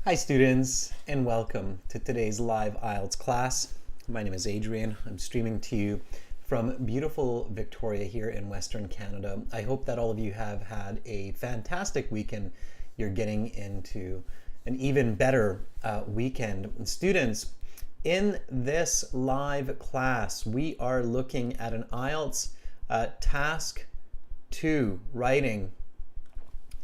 Hi students, and welcome to today's live IELTS class. My name is Adrian. I'm streaming to you from beautiful Victoria here in Western Canada. I hope that all of you have had a fantastic weekend. You're getting into an even better weekend. Students, in this live class, we are looking at an IELTS task 2, writing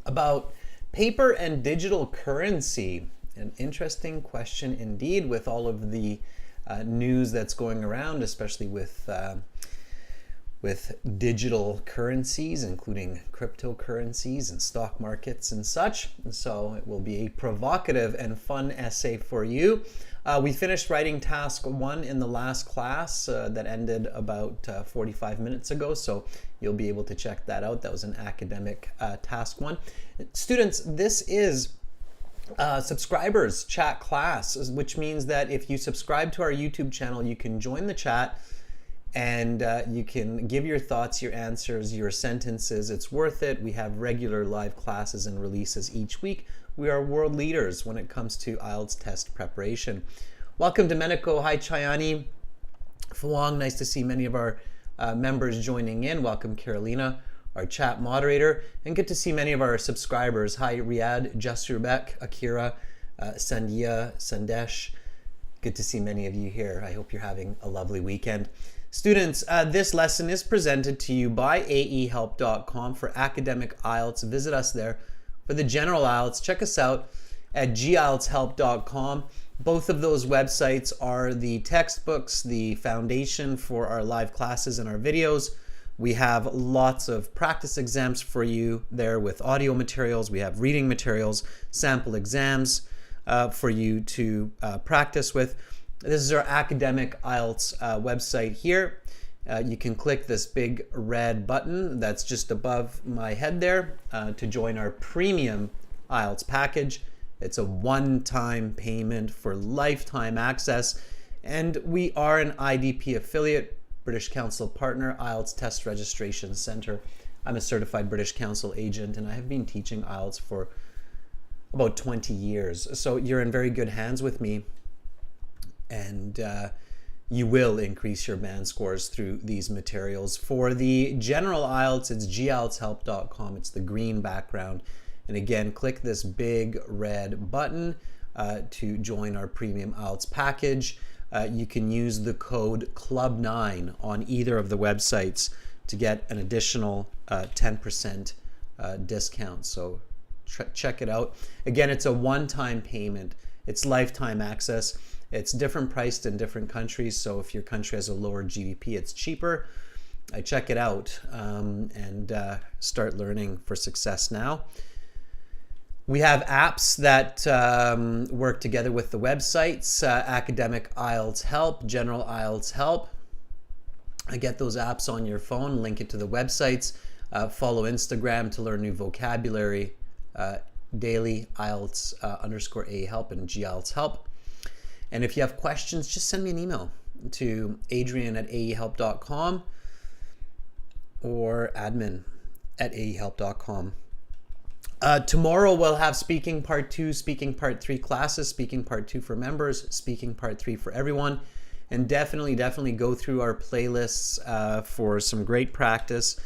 about paper and digital currency. An interesting question indeed with all of the news that's going around, especially with digital currencies, including cryptocurrencies and stock markets and such. So it will be a provocative and fun essay for you. We finished writing task 1 in the last class that ended about 45 minutes ago, so you'll be able to check that out. That was an academic task 1. Students, this is subscribers chat class, which means that if you subscribe to our YouTube channel, you can join the chat and you can give your thoughts, your answers, your sentences. It's worth it. We have regular live classes and releases each week. We are world leaders when it comes to IELTS test preparation. Welcome to Meniko. Hi, Chayani. Fuang, nice to see many of our members joining in. Welcome, Carolina, our chat moderator. And good to see many of our subscribers. Hi, Riyadh, Jasurbek, Akira, Sandia, Sandesh. Good to see many of you here. I hope you're having a lovely weekend. Students, this lesson is presented to you by aehelp.com for academic IELTS. Visit us there. For the general IELTS, check us out at gieltshelp.com. Both of those websites are the textbooks, the foundation for our live classes and our videos. We have lots of practice exams for you there with audio materials. We have reading materials, sample exams for you to practice with. This is our academic IELTS website here. You can click this big red button that's just above my head there to join our premium IELTS package. It's a one-time payment for lifetime access, and we are an IDP affiliate, British Council partner, IELTS Test Registration Center. I'm a certified British Council agent, and I have been teaching IELTS for about 20 years. So you're in very good hands with me, and you will increase your band scores through these materials. For the general IELTS, it's gieltshelp.com. It's the green background. And again, click this big red button to join our premium IELTS package. You can use the code CLUB9 on either of the websites to get an additional 10% discount. So check it out. Again, it's a one-time payment. It's lifetime access. It's different priced in different countries, so if your country has a lower GDP, it's cheaper. Check it out and start learning for success now. We have apps that work together with the websites, Academic IELTS Help, General IELTS Help. Get those apps on your phone, link it to the websites. Follow Instagram to learn new vocabulary, daily IELTS _ AHelp and GIELTS Help. And if you have questions, just send me an email to adrian@aehelp.com or admin@aehelp.com. Tomorrow we'll have Speaking Part 2, Speaking Part 3 classes, Speaking Part 2 for members, Speaking Part 3 for everyone. And definitely go through our playlists for some great practice.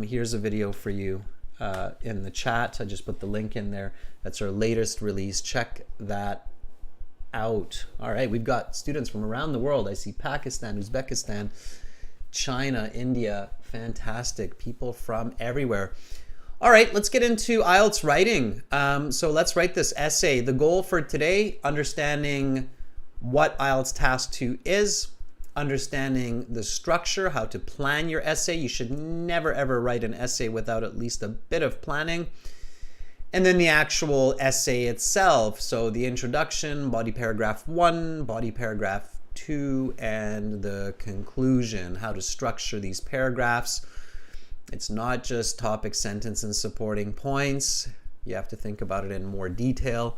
Here's a video for you in the chat. I just put the link in there. That's our latest release. Check that out. All right, we've got students from around the world. I see Pakistan, Uzbekistan, China, India. Fantastic. People from everywhere. All right, let's get into IELTS writing. So let's write this essay. The goal for today, understanding what IELTS Task 2 is, understanding the structure, how to plan your essay. You should never, ever write an essay without at least a bit of planning. And then the actual essay itself. So the introduction, body paragraph 1, body paragraph 2, and the conclusion, how to structure these paragraphs. It's not just topic, sentence, and supporting points. You have to think about it in more detail.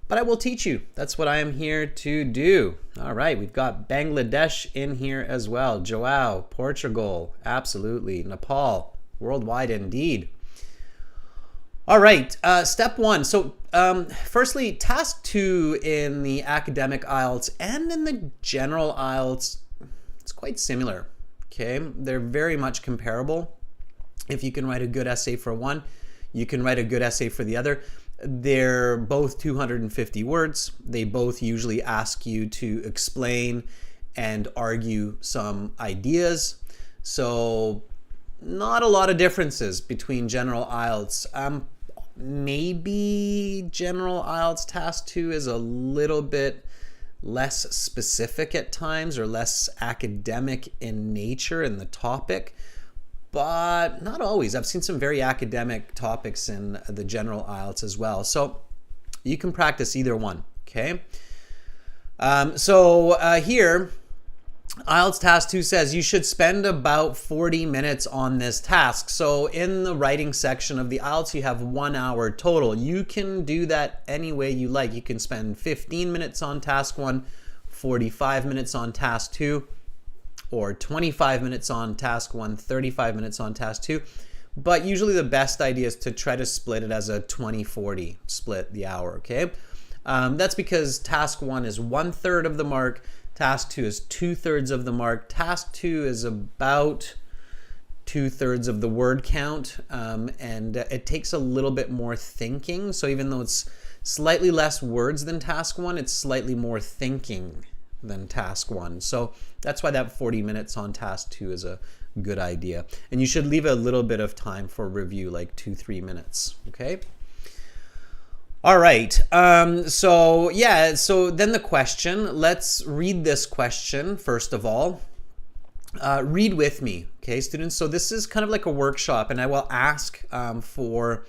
But I will teach you. That's what I am here to do. All right, we've got Bangladesh in here as well. Joao, Portugal, absolutely. Nepal, worldwide indeed. All right, step one. So firstly, task 2 in the academic IELTS and in the general IELTS, it's quite similar, okay? They're very much comparable. If you can write a good essay for one, you can write a good essay for the other. They're both 250 words. They both usually ask you to explain and argue some ideas. So not a lot of differences between general IELTS. Maybe general IELTS task 2 is a little bit less specific at times or less academic in nature in the topic, but not always. I've seen some very academic topics in the general IELTS as well. So you can practice either one, okay? Here, IELTS task 2 says you should spend about 40 minutes on this task. So in the writing section of the IELTS, you have 1 hour total. You can do that any way you like. You can spend 15 minutes on task 1, 45 minutes on task 2, or 25 minutes on task 1, 35 minutes on task 2. But usually the best idea is to try to split it as a 20-40 split the hour, okay? That's because task 1 is 1/3 of the mark. Task 2 is 2/3 of the mark. Task 2 is about 2/3 of the word count, and it takes a little bit more thinking. So even though it's slightly less words than task 1, it's slightly more thinking than task 1. So that's why that 40 minutes on task 2 is a good idea. And you should leave a little bit of time for review, like 2-3 minutes, okay? All right, so then the question, let's read this question first of all. Read with me, okay, students? So this is kind of like a workshop, and I will ask for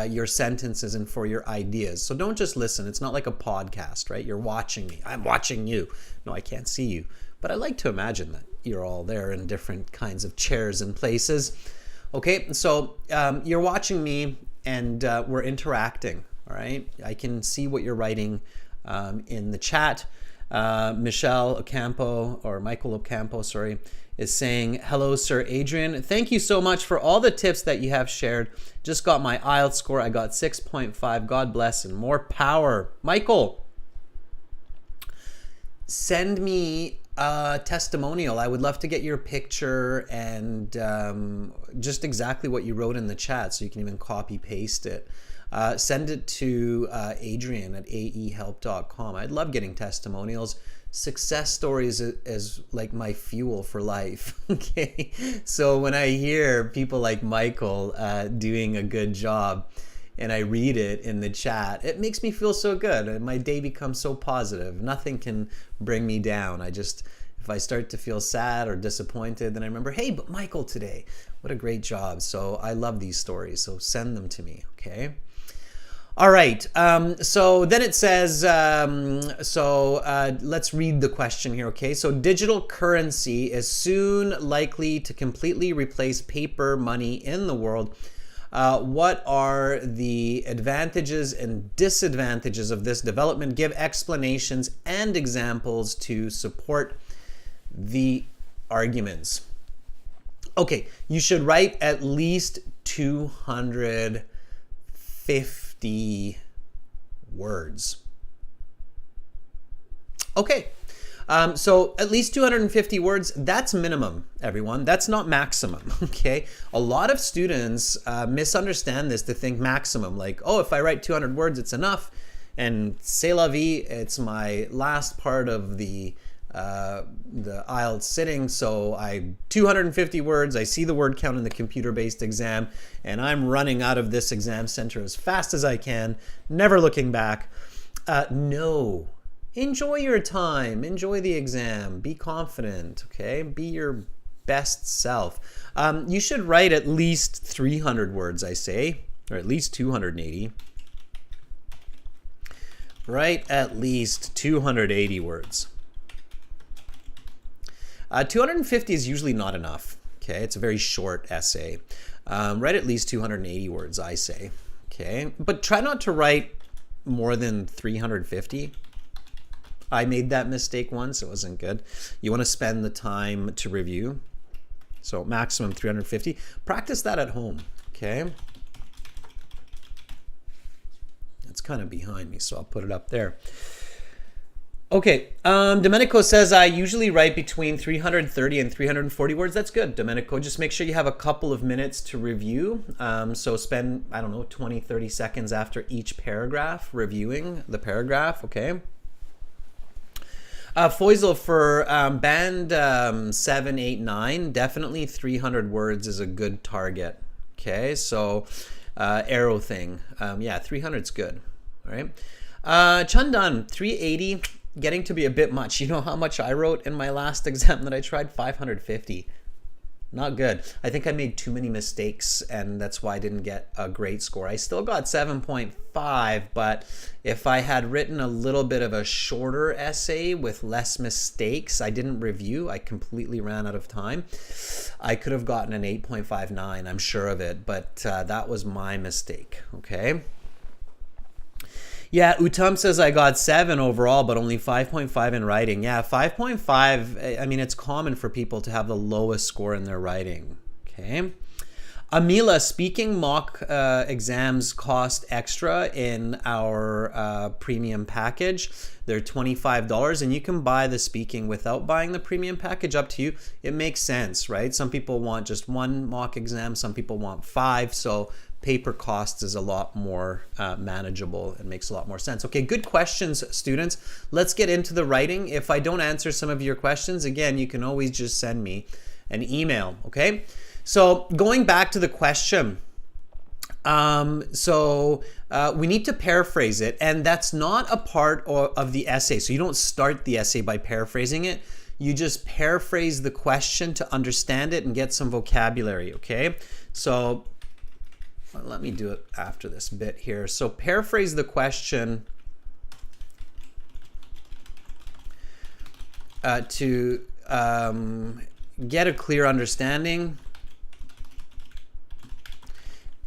your sentences and for your ideas. So don't just listen. It's not like a podcast, right? You're watching me. I'm watching you. No, I can't see you. But I like to imagine that you're all there in different kinds of chairs and places. Okay, so you're watching me, and we're interacting. All right, I can see what you're writing in the chat. Michelle Ocampo, or Michael Ocampo, sorry, is saying, hello, Sir Adrian. Thank you so much for all the tips that you have shared. Just got my IELTS score. I got 6.5. God bless and more power. Michael, send me a testimonial. I would love to get your picture and just exactly what you wrote in the chat, so you can even copy paste it. Send it to Adrian at aehelp.com. I'd love getting testimonials. Success stories is like my fuel for life. Okay, so when I hear people like Michael doing a good job and I read it in the chat, it makes me feel so good. My day becomes so positive. Nothing can bring me down. If I start to feel sad or disappointed, then I remember, hey, but Michael today, what a great job. So I love these stories, so send them to me, okay? All right, so then it says, let's read the question here, okay? So digital currency is soon likely to completely replace paper money in the world. What are the advantages and disadvantages of this development? Give explanations and examples to support the arguments. Okay, you should write at least 250 words. Okay, so at least 250 words, that's minimum, everyone. That's not maximum, okay? A lot of students misunderstand this to think maximum, like, oh, if I write 200 words, it's enough, and c'est la vie, it's my last part of the IELTS sitting, so 250 words, I see the word count in the computer-based exam, and I'm running out of this exam center as fast as I can, never looking back. No. Enjoy your time. Enjoy the exam. Be confident, okay? Be your best self. You should write at least 300 words, I say, or at least 280. Write at least 280 words. 250 is usually not enough, okay? It's a very short essay. Write at least 280 words, I say, okay? But try not to write more than 350. I made that mistake once. It wasn't good. You want to spend the time to review. So maximum 350. Practice that at home, okay? kind of behind me, so I'll put it up there. Okay, Domenico says, I usually write between 330 and 340 words. That's good, Domenico. Just make sure you have a couple of minutes to review. So spend, I don't know, 20, 30 seconds after each paragraph reviewing the paragraph, okay? Foisel, for band 7, 8, 9, definitely 300 words is a good target, okay? So arrow thing, yeah, 300's good, all right? Chandan, 380, getting to be a bit much. You know how much I wrote in my last exam that I tried? 550. Not good. I think I made too many mistakes, and that's why I didn't get a great score. I still got 7.5, but if I had written a little bit of a shorter essay with less mistakes, I didn't review, I completely ran out of time, I could have gotten an 8.59, I'm sure of it, but that was my mistake, okay? Yeah, Uttam says I got 7 overall, but only 5.5 in writing. Yeah, 5.5, I mean, it's common for people to have the lowest score in their writing. Okay. Amila, speaking mock exams cost extra in our premium package. They're $25, and you can buy the speaking without buying the premium package. Up to you. It makes sense, right? Some people want just 1 mock exam. Some people want 5. So paper cost is a lot more manageable. It makes a lot more sense. Okay, good questions, students. Let's get into the writing. If I don't answer some of your questions, again, you can always just send me an email, okay? So going back to the question, we need to paraphrase it, and that's not a part of the essay. So you don't start the essay by paraphrasing it. You just paraphrase the question to understand it and get some vocabulary, okay? So let me do it after this bit here. So paraphrase the question to get a clear understanding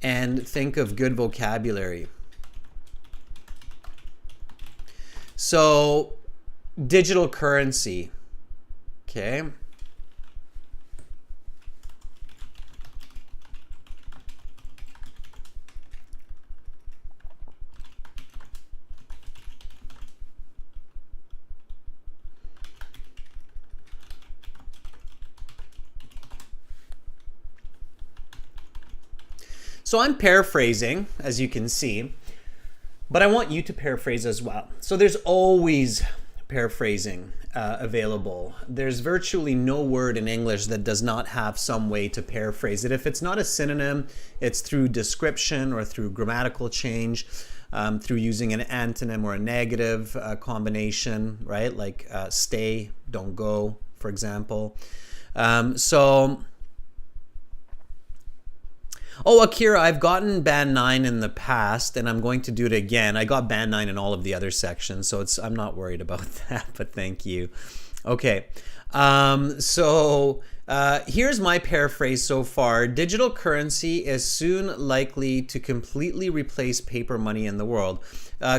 and think of good vocabulary. So digital currency, okay? So I'm paraphrasing, as you can see, but I want you to paraphrase as well. So there's always paraphrasing available. There's virtually no word in English that does not have some way to paraphrase it. If it's not a synonym, it's through description or through grammatical change, through using an antonym or a negative combination, right? Like stay, don't go, for example. Oh, Akira, I've gotten band 9 in the past, and I'm going to do it again. I got band 9 in all of the other sections, so I'm not worried about that, but thank you. Okay, here's my paraphrase so far. Digital currency is soon likely to completely replace paper money in the world.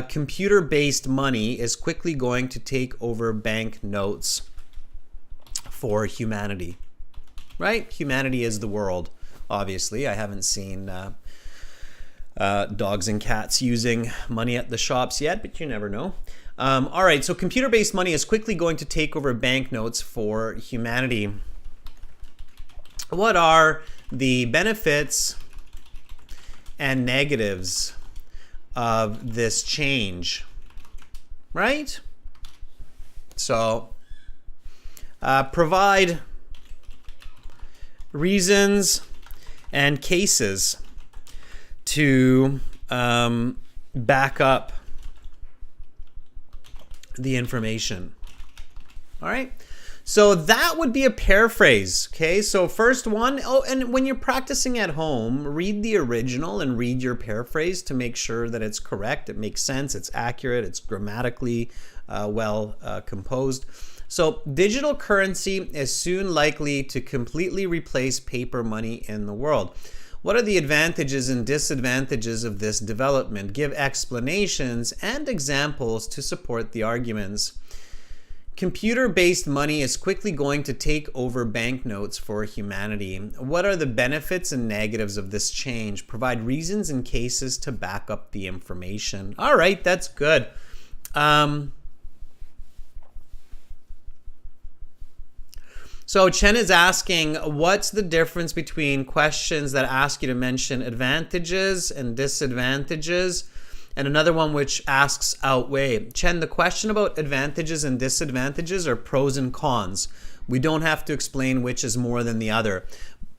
Computer-based money is quickly going to take over bank notes for humanity, right? Humanity is the world. Obviously, I haven't seen dogs and cats using money at the shops yet, but you never know. All right, so computer-based money is quickly going to take over banknotes for humanity. What are the benefits and negatives of this change, right? So provide reasons and cases to back up the information. All right, so that would be a paraphrase. Okay, so first one, and when you're practicing at home, read the original and read your paraphrase to make sure that it's correct, it makes sense, it's accurate, it's grammatically well composed. So digital currency is soon likely to completely replace paper money in the world. What are the advantages and disadvantages of this development? Give explanations and examples to support the arguments. Computer-based money is quickly going to take over banknotes for humanity. What are the benefits and negatives of this change? Provide reasons and cases to back up the information. All right, that's good. So Chen is asking, what's the difference between questions that ask you to mention advantages and disadvantages, and another one which asks outweigh? Chen, the question about advantages and disadvantages are pros and cons. We don't have to explain which is more than the other.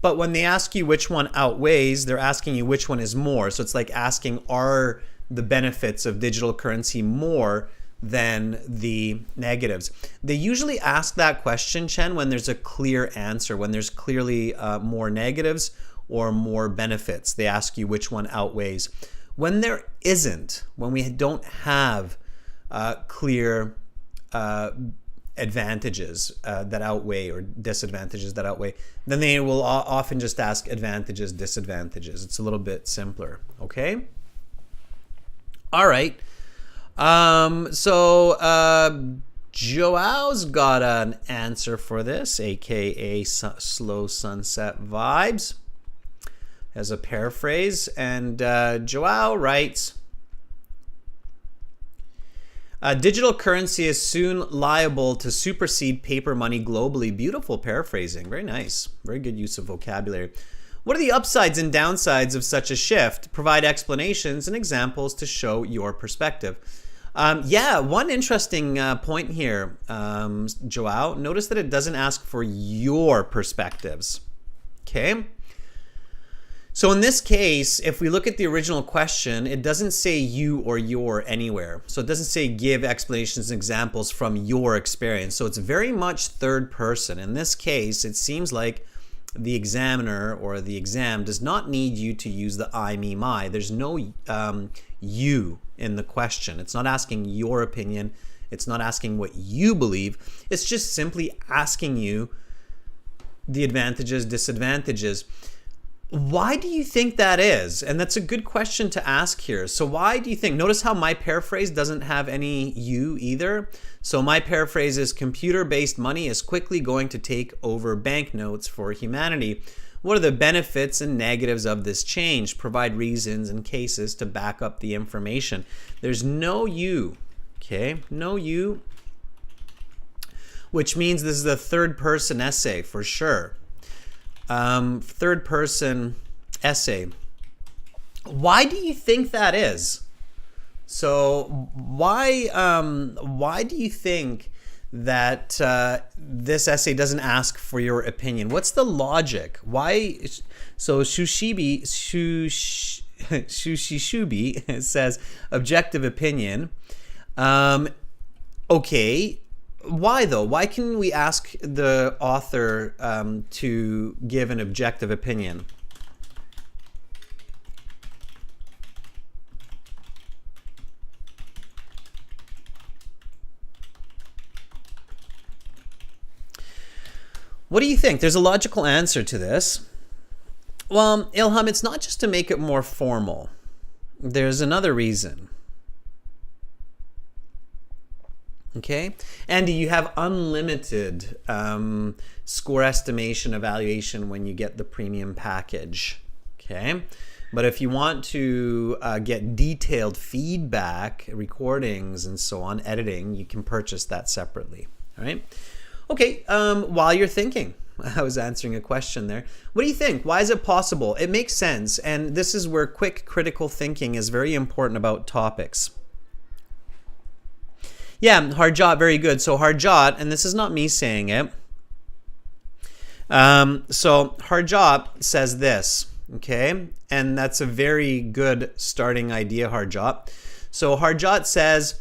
But when they ask you which one outweighs, they're asking you which one is more. So it's like asking, are the benefits of digital currency more than the negatives? They usually ask that question, Chen, when there's a clear answer, when there's clearly more negatives or more benefits. They ask you which one outweighs. When there isn't, when we don't have clear advantages that outweigh or disadvantages that outweigh, then they will often just ask advantages, disadvantages. It's a little bit simpler, okay? All right. Joao's got an answer for this, aka Slow Sunset Vibes, as a paraphrase. And Joao writes, digital currency is soon liable to supersede paper money globally. Beautiful paraphrasing. Very nice. Very good use of vocabulary. What are the upsides and downsides of such a shift? Provide explanations and examples to show your perspective. Yeah, one interesting point here, Joao. Notice that it doesn't ask for your perspectives. Okay? So in this case, if we look at the original question, it doesn't say you or your anywhere. So it doesn't say give explanations and examples from your experience. So it's very much third person. In this case, it seems like the examiner or the exam does not need you to use the I, me, my. There's no you in the question. It's not asking your opinion. It's not asking what you believe. It's just simply asking you the advantages, disadvantages. Why do you think that is? And that's a good question to ask here. So why do you think? Notice how my paraphrase doesn't have any you either. So my paraphrase is, computer-based money is quickly going to take over banknotes for humanity. What are the benefits and negatives of this change? Provide reasons and cases to back up the information. There's no you, okay? No you, which means this is a third-person essay for sure. Third-person essay. Why do you think that is? So why do you think that this essay doesn't ask for your opinion? What's the logic? Why? So Shushishubi says objective opinion. Okay. Why though? Why can we ask the author to give an objective opinion? What do you think? There's a logical answer to this. Well, Ilham, it's not just to make it more formal. There's another reason. Okay, Andy, you have unlimited score estimation evaluation when you get the premium package. Okay, but if you want to get detailed feedback, recordings, and so on, editing, you can purchase that separately. All right. Okay. While you're thinking, I was answering a question there. What do you think? Why is it possible? It makes sense, and this is where quick critical thinking is very important about topics. Yeah, Harjot, very good. So Harjot, and this is not me saying it. So Harjot says this, okay? And that's a very good starting idea, Harjot. So Harjot says,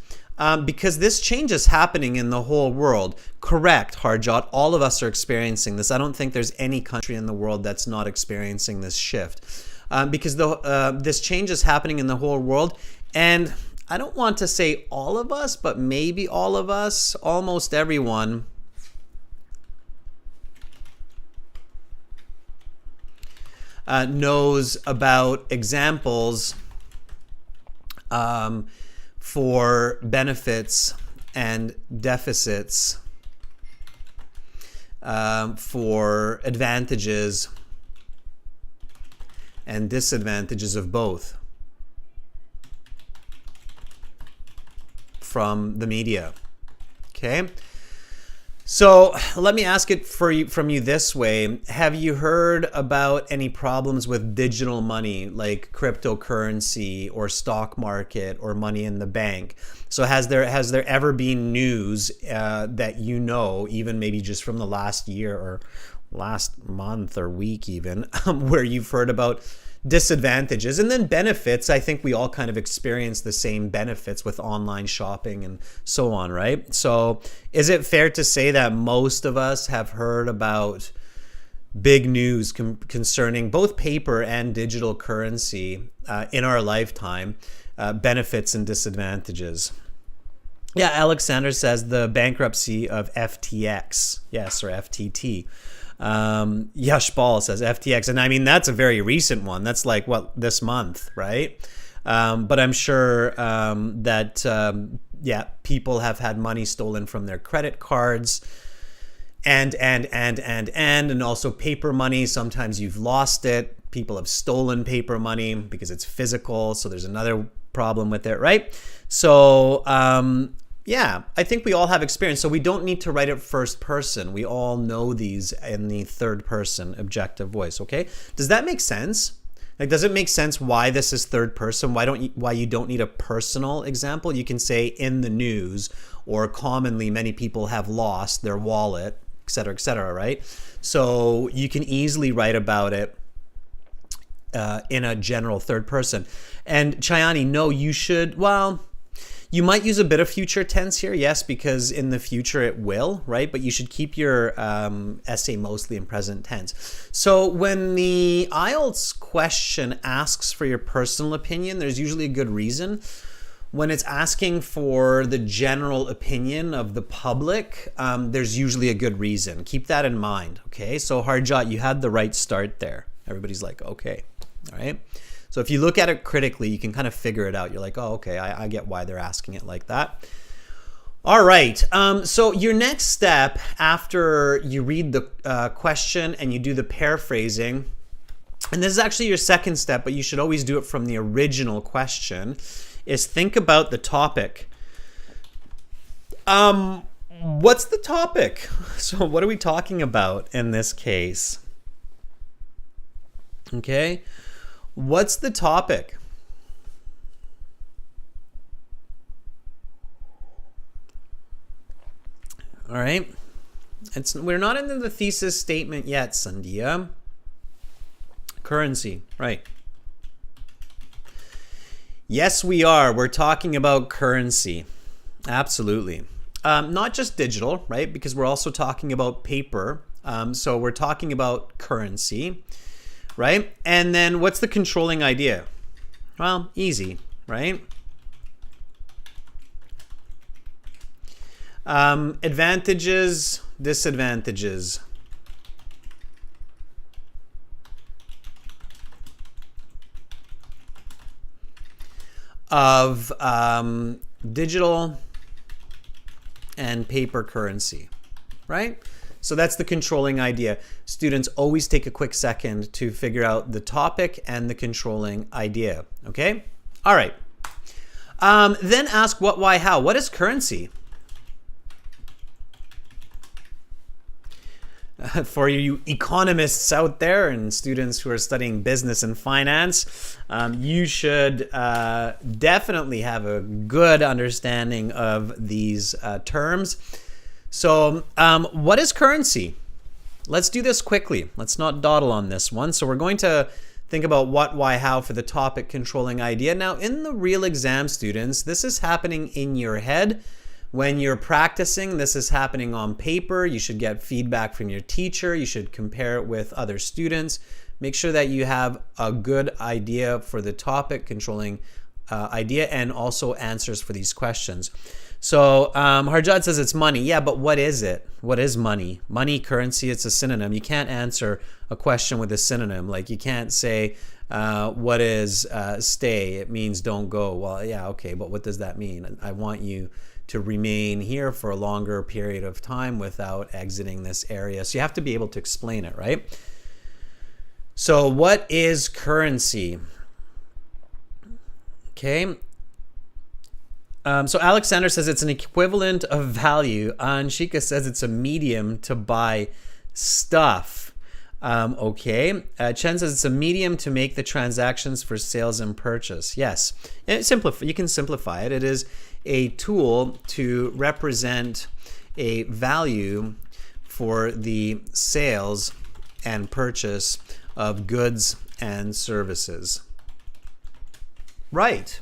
because this change is happening in the whole world. Correct, Harjot. All of us are experiencing this. I don't think there's any country in the world that's not experiencing this shift. Because this change is happening in the whole world. And I don't want to say all of us, but maybe all of us, almost everyone, knows about examples for benefits and deficits for advantages and disadvantages of both from the media. Okay, so let me ask it from you this way. Have you heard about any problems with digital money like cryptocurrency or stock market or money in the bank? So has there ever been news that you know, even maybe just from the last year or last month or week even, where you've heard about disadvantages and then benefits? I think we all kind of experience the same benefits with online shopping and so on, right? So is it fair to say that most of us have heard about big news concerning both paper and digital currency in our lifetime, benefits and disadvantages? Yeah, Alexander says the bankruptcy of FTX, yes, or FTT. Yash Ball says FTX, and I mean that's a very recent one. That's like what, this month, right? But I'm sure that yeah, people have had money stolen from their credit cards, and also paper money. Sometimes you've lost it. People have stolen paper money because it's physical, so there's another problem with it, right? So yeah, I think we all have experience, so we don't need to write it first person. We all know these in the third person objective voice, okay? Does that make sense? Like, does it make sense why this is third person? Why you don't need a personal example? You can say in the news, or commonly many people have lost their wallet, etc., right? So you can easily write about it in a general third person. And Chayani, no, you should, well, you might use a bit of future tense here, yes, because in the future it will, right? But you should keep your essay mostly in present tense. So when the IELTS question asks for your personal opinion, there's usually a good reason. When it's asking for the general opinion of the public, there's usually a good reason. Keep that in mind, okay? So Harjot, you had the right start there. Everybody's like, okay, all right? So if you look at it critically, you can kind of figure it out. You're like, oh, okay, I get why they're asking it like that. All right, so your next step after you read the question and you do the paraphrasing, and this is actually your second step, but you should always do it from the original question, is think about the topic. What's the topic? So what are we talking about in this case? Okay. What's the topic? All right. We're not into the thesis statement yet, Sandhya. Currency, right. Yes, we are. We're talking about currency. Absolutely. Not just digital, right? Because we're also talking about paper. So we're talking about currency. Right? And then what's the controlling idea? Well, easy, right? Advantages, disadvantages. Of digital and paper currency, right? So that's the controlling idea. Students, always take a quick second to figure out the topic and the controlling idea, okay? All right. Then ask what, why, how. What is currency? For you economists out there and students who are studying business and finance, you should definitely have a good understanding of these terms. So what is currency? Let's do this quickly. Let's not dawdle on this one. So we're going to think about what, why, how for the topic controlling idea. Now, in the real exam, students, this is happening in your head. When you're practicing, this is happening on paper. You should get feedback from your teacher. You should compare it with other students. Make sure that you have a good idea for the topic controlling idea and also answers for these questions. So Harjad says it's money. Yeah, but what is it? What is money? Money, currency, it's a synonym. You can't answer a question with a synonym. Like you can't say, what is stay? It means don't go. Well, yeah, okay, but what does that mean? I want you to remain here for a longer period of time without exiting this area. So you have to be able to explain it, right? So what is currency? Okay. So Alexander says it's an equivalent of value. Anshika says it's a medium to buy stuff. Okay. Chen says it's a medium to make the transactions for sales and purchase. Yes. You can simplify it. It is a tool to represent a value for the sales and purchase of goods and services. Right.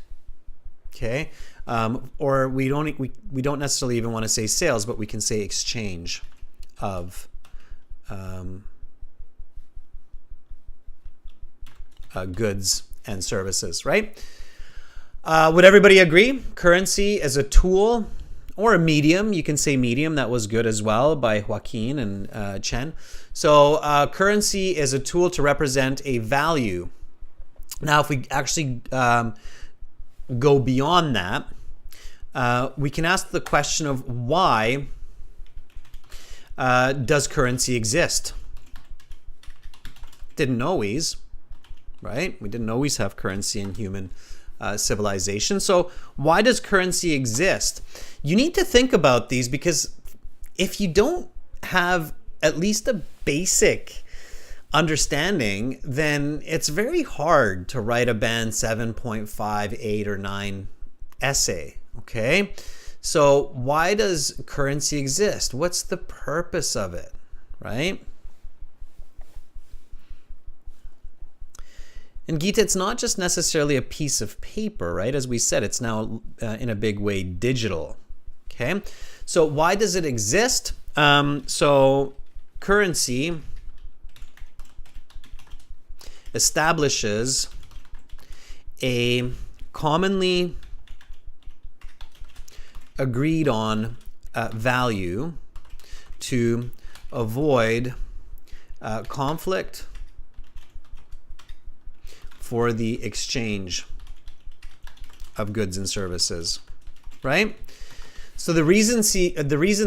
Okay. Or we don't necessarily even want to say sales, but we can say exchange of goods and services, right? Would everybody agree? Currency is a tool or a medium. You can say medium. That was good as well by Joaquin and Chen. So currency is a tool to represent a value. Now, if we actually go beyond that, we can ask the question of why does currency exist? Didn't always, right? We didn't always have currency in human civilization. So why does currency exist? You need to think about these, because if you don't have at least a basic understanding, then it's very hard to write a band 7.5, 8, or 9 essay. Okay, so why does currency exist? What's the purpose of it, right? And Geeta, it's not just necessarily a piece of paper, right? As we said, it's now in a big way digital. Okay, so why does it exist? So currency establishes a commonly agreed on value to avoid conflict for the exchange of goods and services, right? So the reason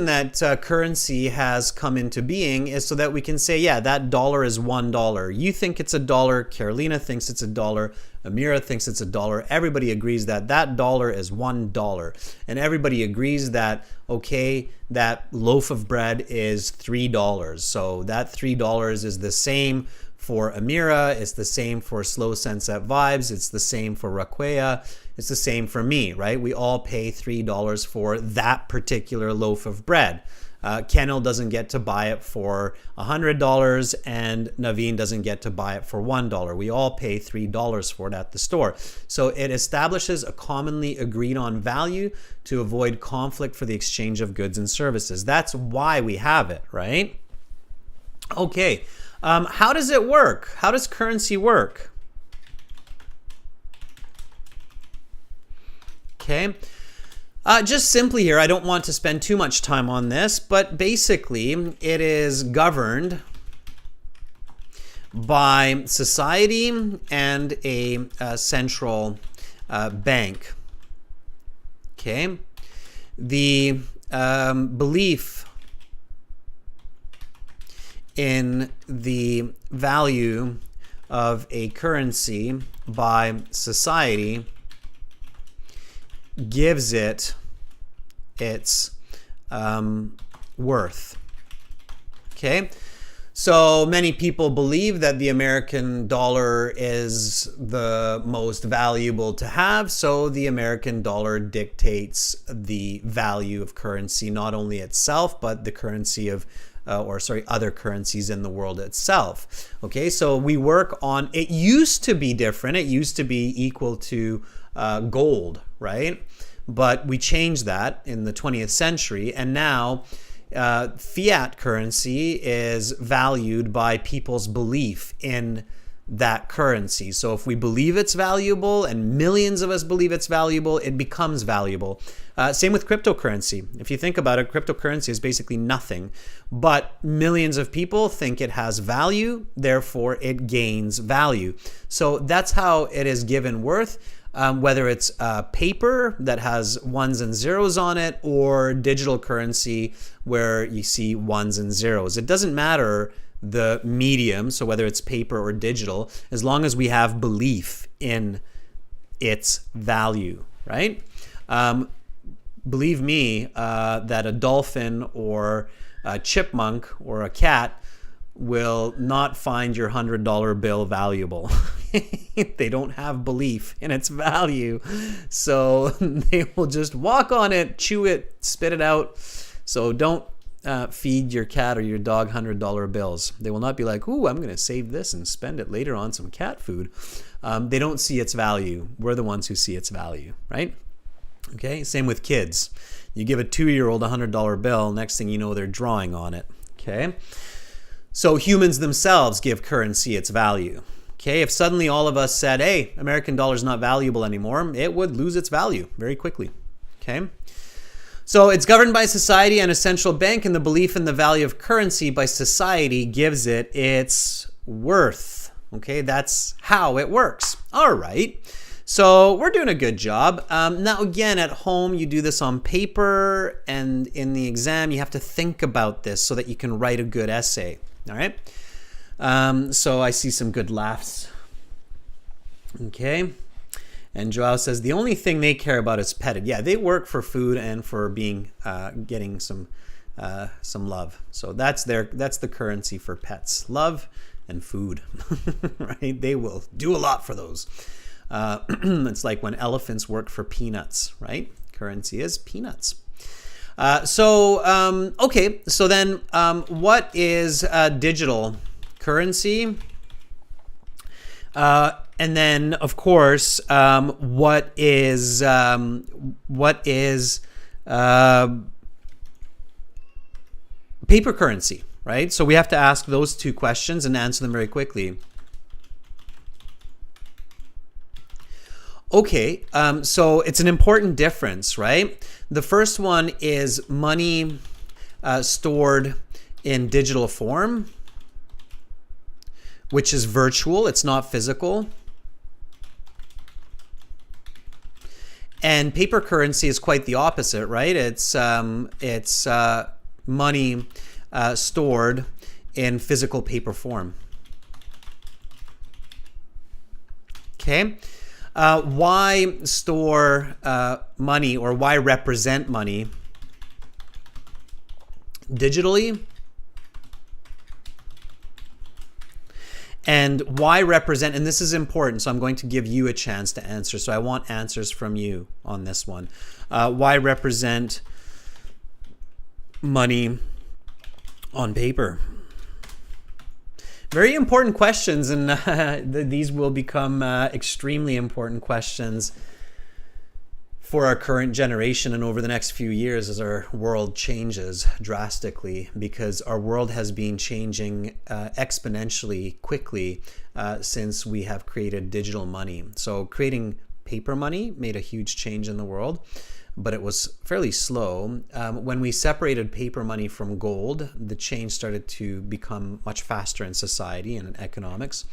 that currency has come into being is so that we can say, yeah, that dollar is $1. You think it's $1. Carolina thinks it's $1. Amira thinks it's $1. Everybody agrees that that dollar is $1. And everybody agrees that, okay, that loaf of bread is $3. So that $3 is the same for Amira, it's the same for Slow Sunset Vibes, it's the same for Raquea, it's the same for me, right? We all pay $3 for that particular loaf of bread. Kenil doesn't get to buy it for $100 and Naveen doesn't get to buy it for $1. We all pay $3 for it at the store. So it establishes a commonly agreed on value to avoid conflict for the exchange of goods and services. That's why we have it, right? Okay. How does it work? How does currency work? Okay. Just simply here, I don't want to spend too much time on this, but basically it is governed by society and a central bank. Okay. The belief in the value of a currency by society gives it its worth. Okay, so many people believe that the American dollar is the most valuable to have, so the American dollar dictates the value of currency, not only itself, but the currency of other currencies in the world itself. Okay, so we work on, it used to be different. It used to be equal to gold, right? But we changed that in the 20th century, and now fiat currency is valued by people's belief in that currency. So if we believe it's valuable and millions of us believe it's valuable, it becomes valuable. Same with cryptocurrency. If you think about it, cryptocurrency is basically nothing, but millions of people think it has value, therefore it gains value. So that's how it is given worth, whether it's paper that has ones and zeros on it or digital currency where you see ones and zeros. It doesn't matter the medium, so whether it's paper or digital, as long as we have belief in its value, right? Believe me that a dolphin or a chipmunk or a cat will not find your $100 bill valuable. They don't have belief in its value, so they will just walk on it, chew it, spit it out. So don't feed your cat or your dog $100 bills. They will not be like, ooh, I'm going to save this and spend it later on some cat food. They don't see its value. We're the ones who see its value, right? Okay, same with kids. You give a 2-year-old a $100 bill, next thing you know, they're drawing on it. Okay, so humans themselves give currency its value. Okay, if suddenly all of us said, hey, American dollar's not valuable anymore, it would lose its value very quickly. Okay. So it's governed by society and a central bank, and the belief in the value of currency by society gives it its worth. Okay, that's how it works. All right, so we're doing a good job. Now, again, at home, you do this on paper, and in the exam, you have to think about this so that you can write a good essay. All right, so I see some good laughs. Okay. And Joao says the only thing they care about is petted. Yeah, they work for food and for getting some love. So that's the currency for pets: love and food. Right? They will do a lot for those. It's like when elephants work for peanuts. Right? Currency is peanuts. Okay. So then, what is digital currency? And then, of course, what is paper currency, right? So we have to ask those two questions and answer them very quickly. Okay, so it's an important difference, right? The first one is money stored in digital form, which is virtual, it's not physical. And paper currency is quite the opposite, right? It's money stored in physical paper form. Okay, why store money, or why represent money digitally? And why represent, and this is important, so I'm going to give you a chance to answer. So I want answers from you on this one. Why represent money on paper? Very important questions, and these will become extremely important questions for our current generation and over the next few years as our world changes drastically, because our world has been changing exponentially quickly since we have created digital money. So creating paper money made a huge change in the world, but it was fairly slow. When we separated paper money from gold, the change started to become much faster in society and in economics.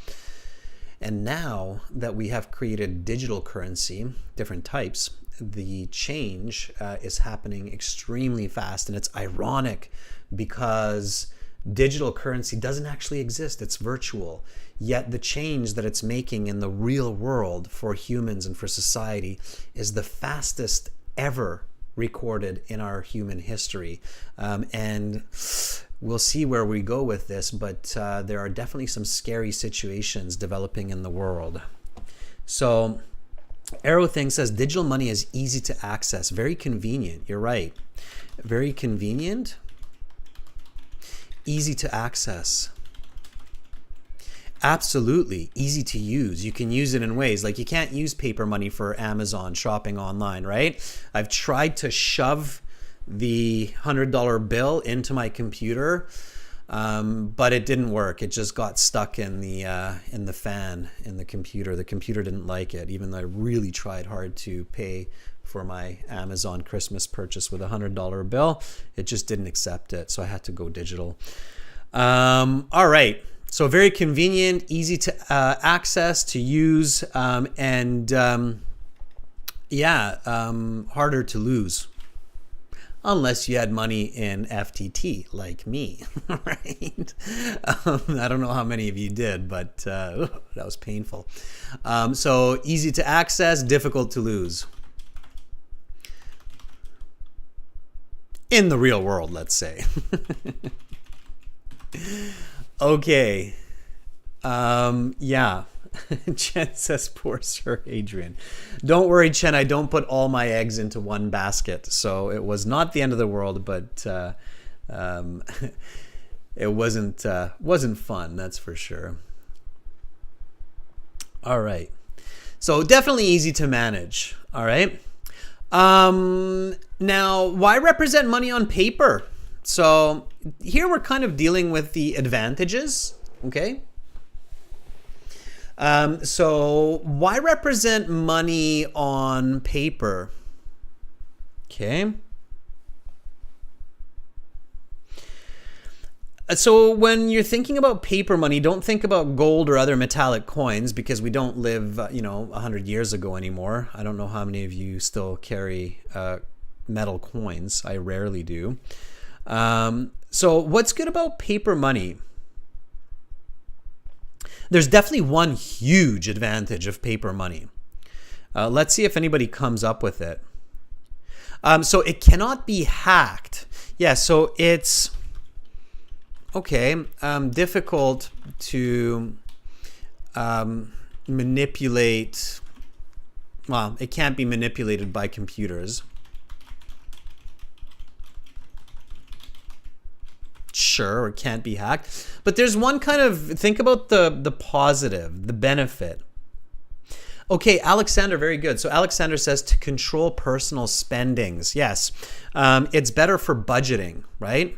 And now that we have created digital currency, different types, the change is happening extremely fast. And it's ironic because digital currency doesn't actually exist. It's virtual. Yet the change that it's making in the real world for humans and for society is the fastest ever recorded in our human history. And we'll see where we go with this, but there are definitely some scary situations developing in the world. So Arrow Thing says digital money is easy to access, very convenient. You're right. Very convenient, easy to access. Absolutely easy to use. You can use it in ways like you can't use paper money for Amazon shopping online, right? I've tried to shove the $100 bill into my computer but it didn't work. It just got stuck in the fan in the computer. The computer didn't like it, even though I really tried hard to pay for my Amazon Christmas purchase with $100 bill. It just didn't accept it, so I had to go digital. All right, so very convenient, easy to access, to use, and harder to lose. Unless you had money in FTT like me, right? I don't know how many of you did, but that was painful. So easy to access, difficult to lose. In the real world, let's say. Okay. Chen says, poor Sir Adrian. Don't worry, Chen, I don't put all my eggs into one basket. So it was not the end of the world, but it wasn't fun, that's for sure. All right. So definitely easy to manage. All right. Now, why represent money on paper? So here we're kind of dealing with the advantages, okay? So why represent money on paper? Okay. So when you're thinking about paper money, don't think about gold or other metallic coins, because we don't live, 100 years ago anymore. I don't know how many of you still carry metal coins. I rarely do. So what's good about paper money? There's definitely one huge advantage of paper money. Let's see if anybody comes up with it. So it cannot be hacked. Yeah, so it's difficult to manipulate. Well, it can't be manipulated by computers. Sure, it can't be hacked. But there's one kind of, think about the positive, the benefit. Okay, Alexander, very good. So Alexander says to control personal spendings. Yes, it's better for budgeting, right?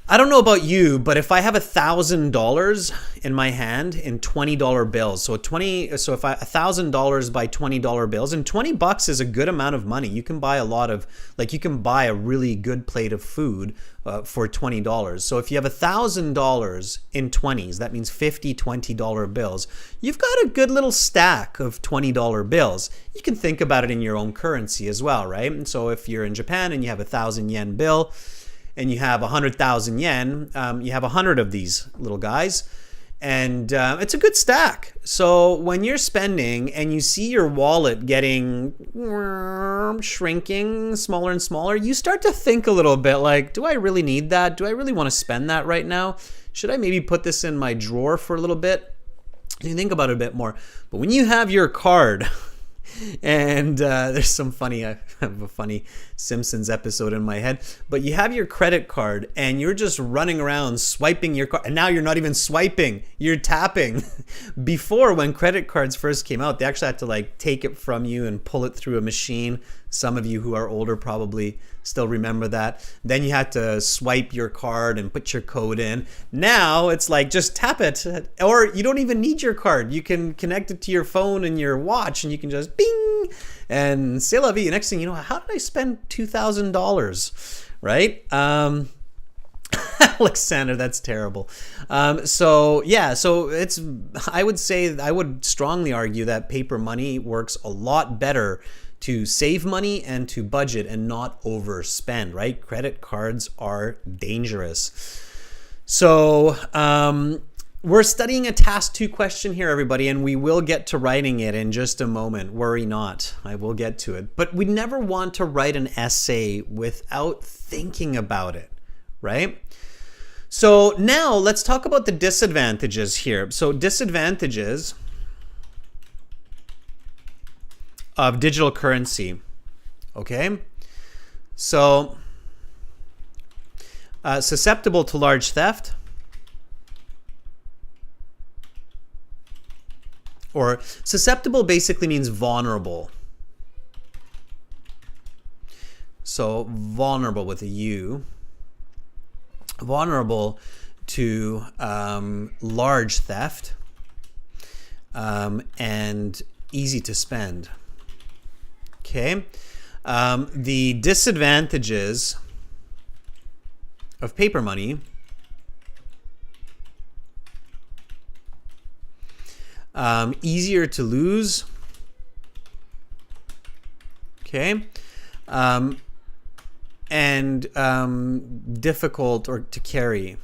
I don't know about you, but if I have $1,000 in my hand in $20 bills, so if $1,000 by $20 bills, and $20 is a good amount of money. You can buy you can buy a really good plate of food for $20. So if you have $1,000 in 20s, that means 50 $20 bills. You've got a good little stack of $20 bills. You can think about it in your own currency as well, right? And so if you're in Japan and you have a 1,000 yen bill, and you have 100,000 yen, you have 100 of these little guys, and it's a good stack. So when you're spending and you see your wallet getting shrinking, smaller and smaller, you start to think a little bit like, do I really need that? Do I really want to spend that right now? Should I maybe put this in my drawer for a little bit? You think about it a bit more. But when you have your card, and there's some funny, I have a funny Simpsons episode in my head, but you have your credit card and you're just running around swiping your card, and now you're not even swiping, you're tapping. Before, when credit cards first came out, they actually had to take it from you and pull it through a machine. Some of you who are older probably still remember that. Then you had to swipe your card and put your code in. Now it's just tap it, or you don't even need your card. You can connect it to your phone and your watch, and you can just bing and c'est la vie. Next thing you know, how did I spend $2,000? Right? Alexander, that's terrible. So it's, I would strongly argue that paper money works a lot better to save money and to budget and not overspend, right? Credit cards are dangerous. So we're studying a task 2 question here, everybody, and we will get to writing it in just a moment. Worry not, I will get to it. But we never want to write an essay without thinking about it, right? So now let's talk about the disadvantages here. So disadvantages of digital currency, okay? So susceptible to large theft, Or susceptible basically means vulnerable. So vulnerable with a U. Vulnerable to large theft and easy to spend. Okay. The disadvantages of paper money easier to lose. Okay. And difficult or to carry.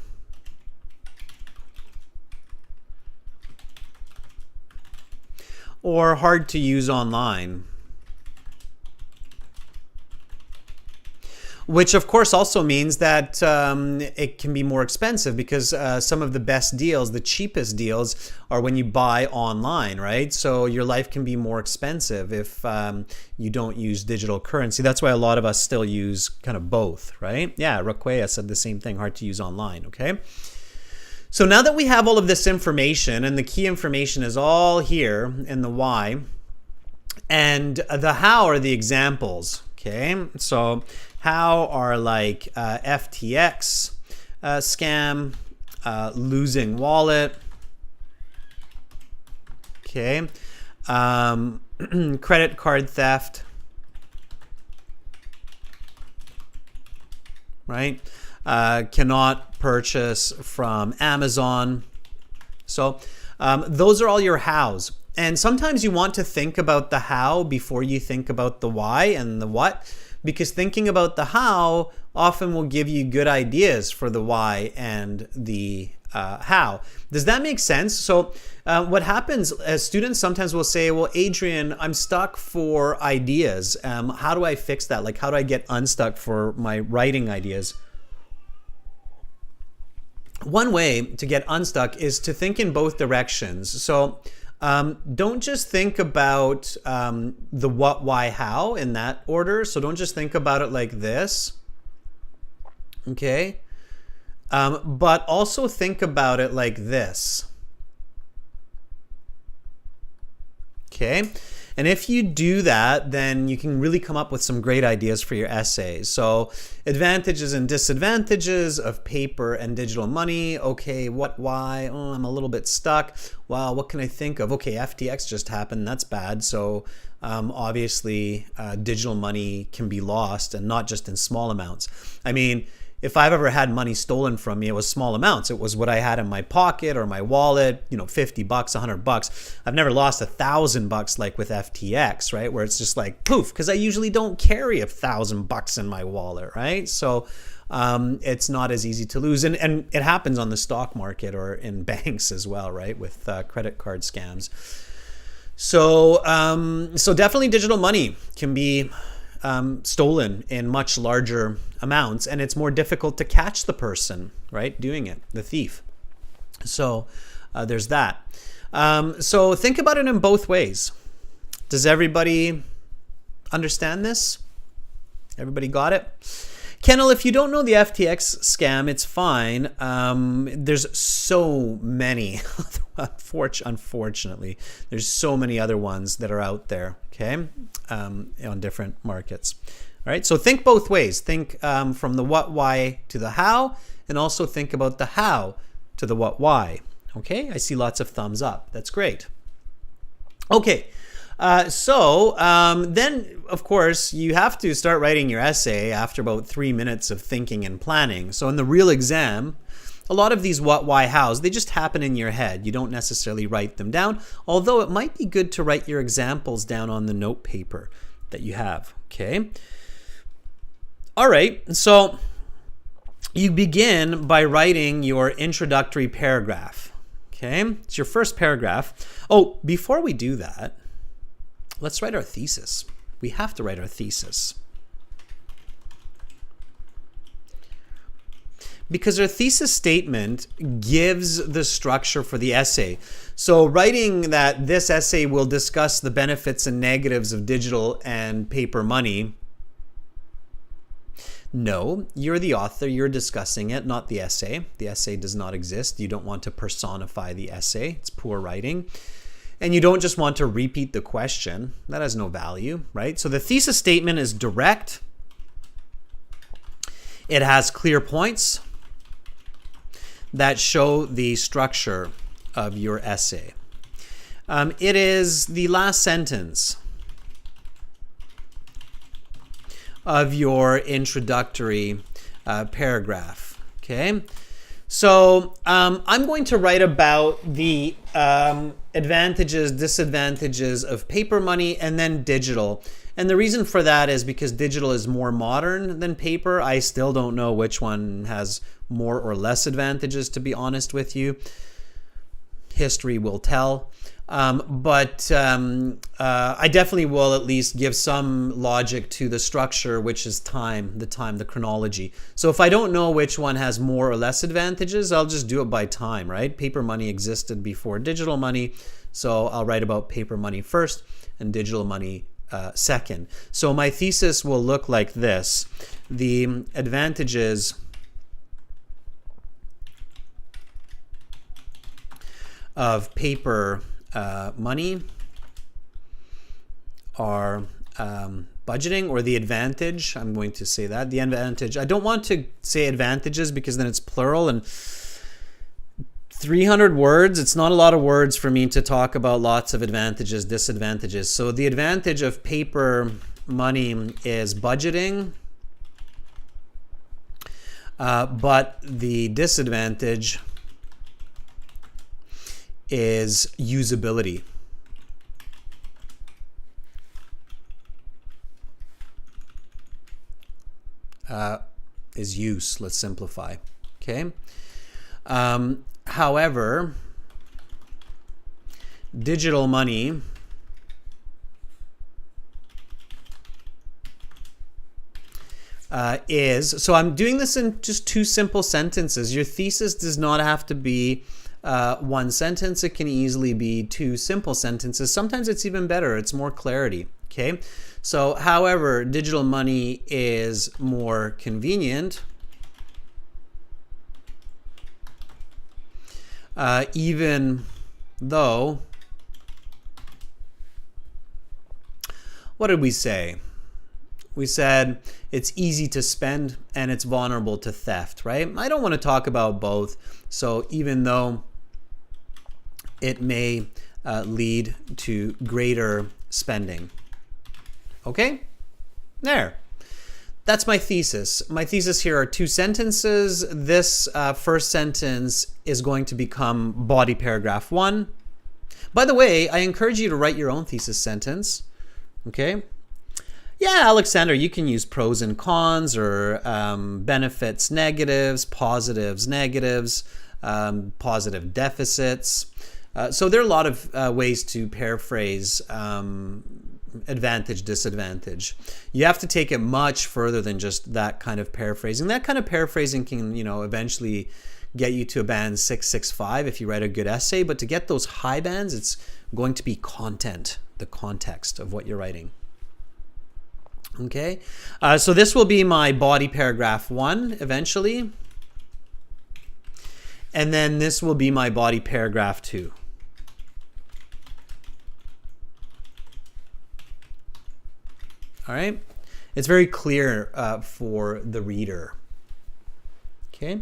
Or hard to use online. Which of course also means that it can be more expensive because some of the best deals, the cheapest deals, are when you buy online, right? So your life can be more expensive if you don't use digital currency. That's why a lot of us still use kind of both, right? Yeah, Raquea said the same thing, hard to use online, okay? So now that we have all of this information, and the key information is all here in the why, and the how are the examples, okay? So how are like FTX scam, losing wallet, okay, credit card theft, right? Cannot purchase from Amazon. So those are all your hows. And sometimes you want to think about the how before you think about the why and the what, because thinking about the how often will give you good ideas for the why and the how. Does that make sense? So what happens as students sometimes will say, well, Adrian, I'm stuck for ideas. How do I fix that? Like, how do I get unstuck for my writing ideas? One way to get unstuck is to think in both directions. So don't just think about the what, why, how in that order. So don't just think about it like this. Okay. But also think about it like this. Okay. And if you do that, then you can really come up with some great ideas for your essays. So advantages and disadvantages of paper and digital money. Okay, what, why? Oh, I'm a little bit stuck. Well, what can I think of? Okay, FTX just happened. That's bad. So obviously digital money can be lost, and not just in small amounts. I mean, if I've ever had money stolen from me, it was small amounts. It was what I had in my pocket or my wallet, you know, $50, $100. I've never lost $1,000 like with FTX, right? Where it's just like poof, because I usually don't carry $1,000 in my wallet, right? So it's not as easy to lose. And it happens on the stock market or in banks as well, right? With credit card scams. So, so definitely digital money can be stolen in much larger amounts, and it's more difficult to catch the person, right, doing it, the thief. So there's that. So think about it in both ways. Does everybody understand this? Everybody got it? Kennel, if you don't know the FTX scam, it's fine. There's so many, unfortunately, there's so many other ones that are out there, okay, on different markets. All right, so think both ways. Think from the what, why to the how, and also think about the how to the what, why. Okay, I see lots of thumbs up. That's great. Okay. So then, of course, you have to start writing your essay after about 3 minutes of thinking and planning. So in the real exam, a lot of these what, why, hows, they just happen in your head. You don't necessarily write them down, although it might be good to write your examples down on the note paper that you have, okay? All right, so you begin by writing your introductory paragraph, okay? It's your first paragraph. Oh, before we do that, let's write our thesis. We have to write our thesis. Because our thesis statement gives the structure for the essay. So writing that this essay will discuss the benefits and negatives of digital and paper money. No, you're the author, you're discussing it, not the essay. The essay does not exist. You don't want to personify the essay. It's poor writing. And you don't just want to repeat the question. That has no value, right? So the thesis statement is direct. It has clear points that show the structure of your essay. It is the last sentence of your introductory paragraph, okay? So I'm going to write about the advantages, disadvantages of paper money and then digital. And the reason for that is because digital is more modern than paper. I still don't know which one has more or less advantages, to be honest with you. History will tell. But I definitely will at least give some logic to the structure, which is the chronology. So if I don't know which one has more or less advantages, I'll just do it by time, right? Paper money existed before digital money, so I'll write about paper money first and digital money second. So my thesis will look like this. The advantages of paper money are budgeting, or the advantage. I'm going to say that. The advantage. I don't want to say advantages because then it's plural, and 300 words, it's not a lot of words for me to talk about lots of advantages, disadvantages. So the advantage of paper money is budgeting, but the disadvantage is usability. Is use, let's simplify, okay? However, digital money so I'm doing this in just 2 simple sentences. Your thesis does not have to be 1 sentence. It can easily be 2 simple sentences. Sometimes it's even better. It's more clarity. Okay. So, however, digital money is more convenient. Even though, what did we say? We said it's easy to spend and it's vulnerable to theft, right? I don't want to talk about both. So even though it may lead to greater spending. Okay? There. That's my thesis. My thesis here are 2 sentences. This first sentence is going to become body paragraph 1. By the way, I encourage you to write your own thesis sentence. Okay? Yeah, Alexander, you can use pros and cons, or benefits, negatives, positives, negatives, positive deficits. So there are a lot of ways to paraphrase advantage, disadvantage. You have to take it much further than just that kind of paraphrasing. That kind of paraphrasing can, eventually get you to a band 6.65 if you write a good essay. But to get those high bands, it's going to be content, the context of what you're writing. Okay, so this will be my body paragraph 1 eventually. And then this will be my body paragraph 2. All right, it's very clear for the reader. Okay.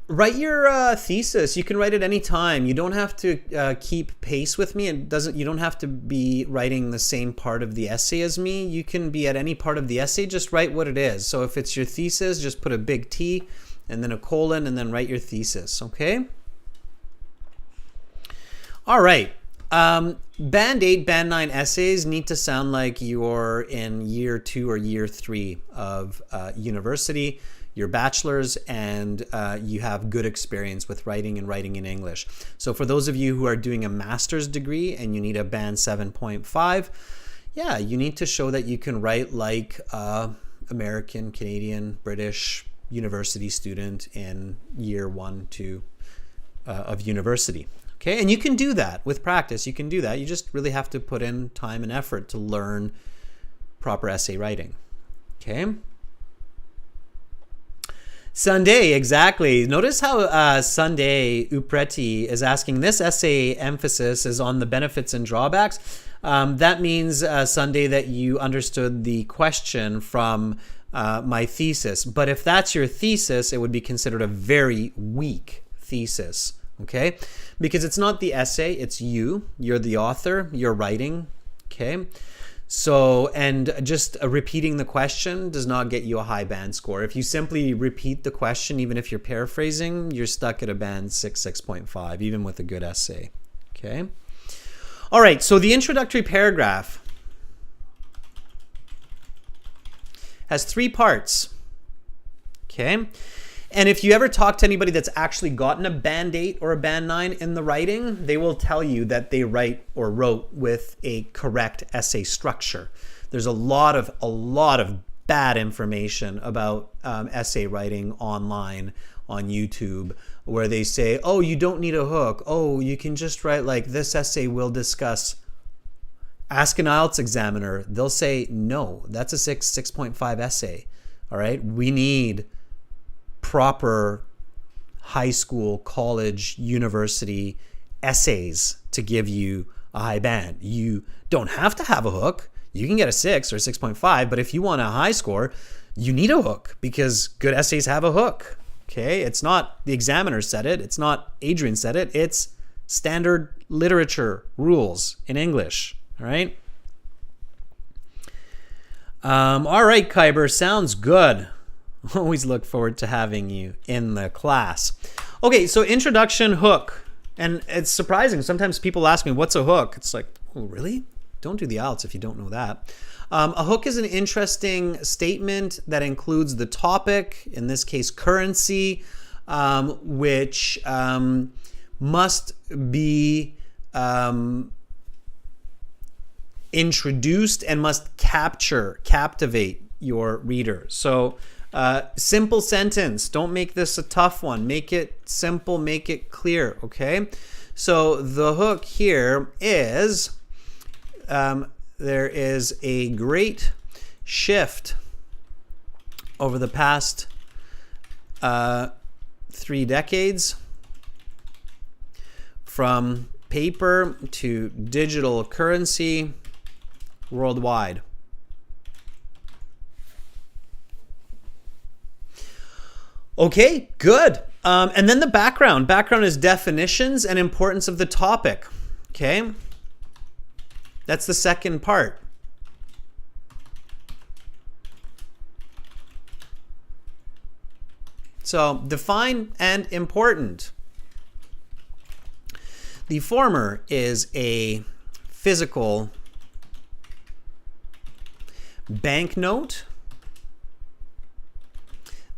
Write your thesis. You can write it anytime. You don't have to keep pace with me. You don't have to be writing the same part of the essay as me. You can be at any part of the essay. Just write what it is. So if it's your thesis, just put a big T and then a colon and then write your thesis. Okay. All right. Band 8, Band 9 essays need to sound like you're in year 2 or year 3 of university, your bachelor's, and you have good experience with writing and writing in English. So for those of you who are doing a master's degree and you need a Band 7.5, yeah, you need to show that you can write like American, Canadian, British university student in year 1, 2 of university. Okay, and you can do that with practice. You can do that. You just really have to put in time and effort to learn proper essay writing. Okay. Sunday, exactly. Notice how Sunday Upreti is asking, this essay emphasis is on the benefits and drawbacks. That means, Sunday, that you understood the question from my thesis. But if that's your thesis, it would be considered a very weak thesis, okay? Because it's not the essay, it's you. You're the author, you're writing, okay? So, and just repeating the question does not get you a high band score. If you simply repeat the question, even if you're paraphrasing, you're stuck at a band 6, 6.5, even with a good essay. Okay. All right. So the introductory paragraph has 3 parts. Okay. And if you ever talk to anybody that's actually gotten a band 8 or a band 9 in the writing, they will tell you that they write or wrote with a correct essay structure. There's a lot of bad information about essay writing online on YouTube, where they say, oh, you don't need a hook. Oh, you can just write like this essay will discuss. Ask an IELTS examiner. They'll say, no, that's a 6.5 essay. All right. We need proper high school, college, university essays to give you a high band. You don't have to have a hook. You can get a 6 or 6.5, but if you want a high score, you need a hook because good essays have a hook. Okay? It's not the examiner said it. It's not Adrian said it. It's standard literature rules in English. All right? All right, Kyber. Sounds good. Always look forward to having you in the class. Okay, so introduction, hook. And it's surprising. Sometimes people ask me, what's a hook? It's like, oh, really? Don't do the IELTS if you don't know that. A hook is an interesting statement that includes the topic, in this case, currency, which must be introduced and must captivate your reader. So, simple sentence. Don't make this a tough one. Make it simple, make it clear, okay? So the hook here is, there is a great shift over the past 3 decades from paper to digital currency worldwide. Okay, good. And then the background. Background is definitions and importance of the topic. Okay? That's the second part. So, define and important. The former is a physical banknote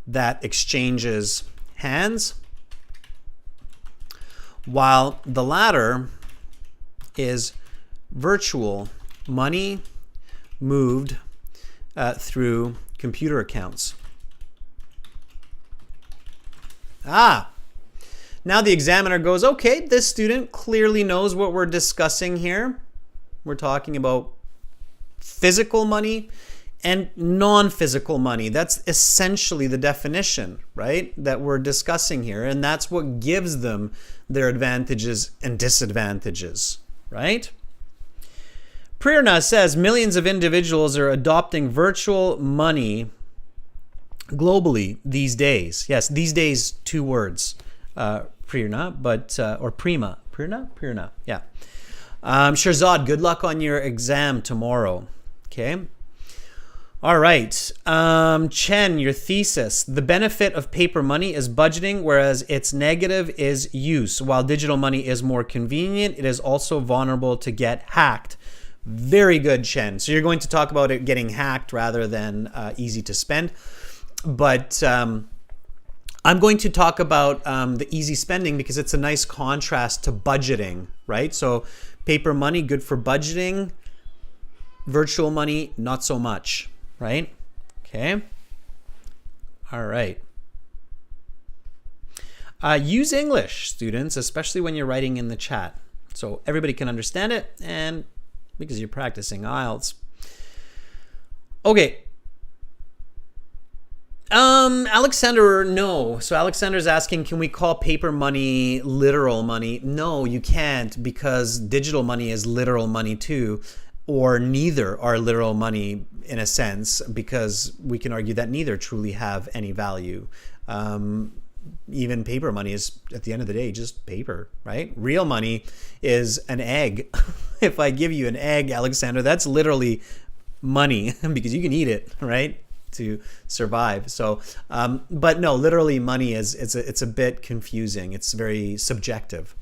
that exchanges hands, while the latter is virtual money moved through computer accounts. Now the examiner goes, okay, this student clearly knows what we're discussing here. We're talking about physical money and non-physical money. That's essentially the definition, right, that we're discussing here. And that's what gives them their advantages and disadvantages, right? Prerna says millions of individuals are adopting virtual money globally these days. Yes, these days, 2 words. Prerna, but, or Prima. Prerna, yeah. Shirzad, good luck on your exam tomorrow. Okay. All right. Chen, your thesis. The benefit of paper money is budgeting, whereas its negative is use. While digital money is more convenient, it is also vulnerable to get hacked. Very good, Chen. So you're going to talk about it getting hacked rather than easy to spend. But I'm going to talk about the easy spending because it's a nice contrast to budgeting, right? So paper money, good for budgeting. Virtual money, not so much, right? Okay. All right. Use English, students, especially when you're writing in the chat, so everybody can understand it and because you're practicing IELTS. Okay. Alexander, no. So Alexander's asking, can we call paper money literal money? No, you can't, because digital money is literal money too, or neither are literal money in a sense, because we can argue that neither truly have any value. Even paper money is, at the end of the day, just paper, right? Real money is an egg. If I give you an egg, Alexander, that's literally money because you can eat it, right, to survive. So, but no, literally money it's a bit confusing. It's very subjective.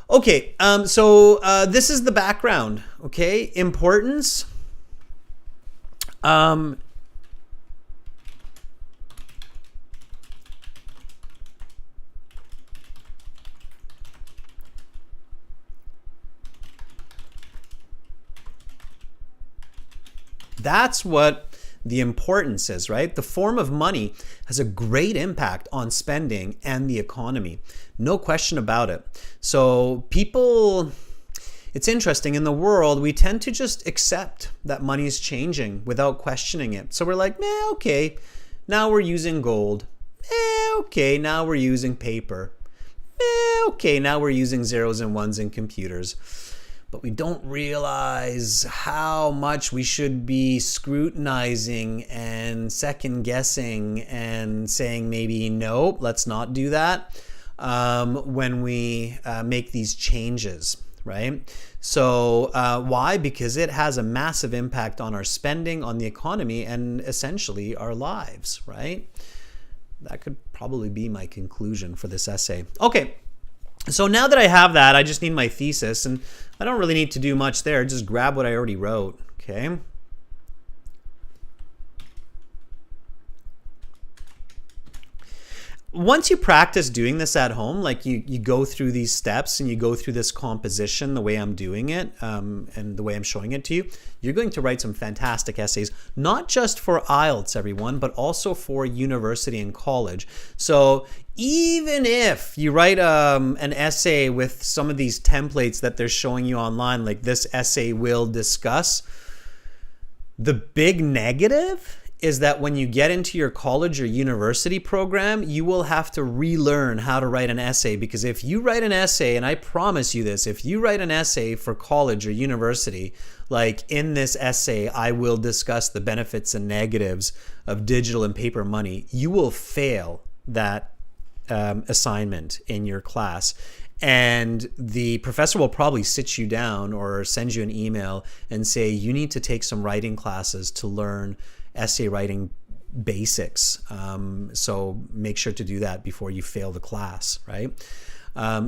Okay, so this is the background. Okay, importance. That's what the importance is, right? The form of money has a great impact on spending and the economy. No question about it. So people, it's interesting, in the world, we tend to just accept that money is changing without questioning it. So we're like, okay, now we're using gold. Okay, now we're using paper. Okay, now we're using zeros and ones in computers. But we don't realize how much we should be scrutinizing and second guessing and saying maybe, no, let's not do that when we make these changes, right? So why? Because it has a massive impact on our spending, on the economy, and essentially our lives, right? That could probably be my conclusion for this essay. Okay. So now that I have that, I just need my thesis, and I don't really need to do much there. Just grab what I already wrote, okay? Once you practice doing this at home, like you go through these steps and you go through this composition the way I'm doing it and the way I'm showing it to you, you're going to write some fantastic essays, not just for IELTS, everyone, but also for university and college. So even if you write an essay with some of these templates that they're showing you online, like this essay will discuss, the big negative is that when you get into your college or university program, you will have to relearn how to write an essay. Because if you write an essay, and I promise you this, if you write an essay for college or university, like in this essay, I will discuss the benefits and negatives of digital and paper money, you will fail that assignment in your class. And the professor will probably sit you down or send you an email and say, you need to take some writing classes to learn essay writing basics. So make sure to do that before you fail the class, right?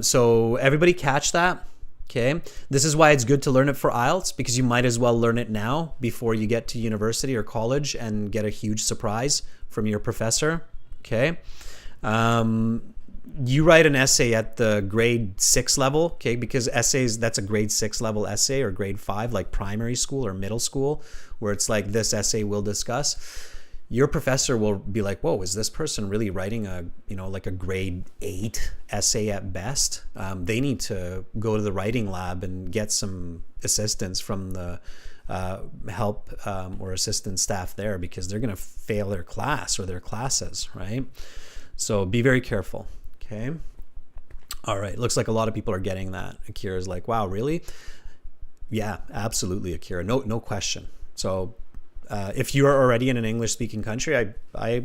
So everybody catch that? Okay. This is why it's good to learn it for IELTS, because you might as well learn it now before you get to university or college and get a huge surprise from your professor. Okay. You write an essay at the grade 6 level, okay, because essays, that's a grade 6 level essay, or grade 5, like primary school or middle school, where it's like this essay we'll discuss. Your professor will be like, whoa, is this person really writing a, like a grade 8 essay at best? They need to go to the writing lab and get some assistance from the help or assistant staff there, because they're going to fail their class or their classes, right? So be very careful. Okay. All right. Looks like a lot of people are getting that. Akira's like, wow, really? Yeah, absolutely, Akira. No question. So if you are already in an English-speaking country, I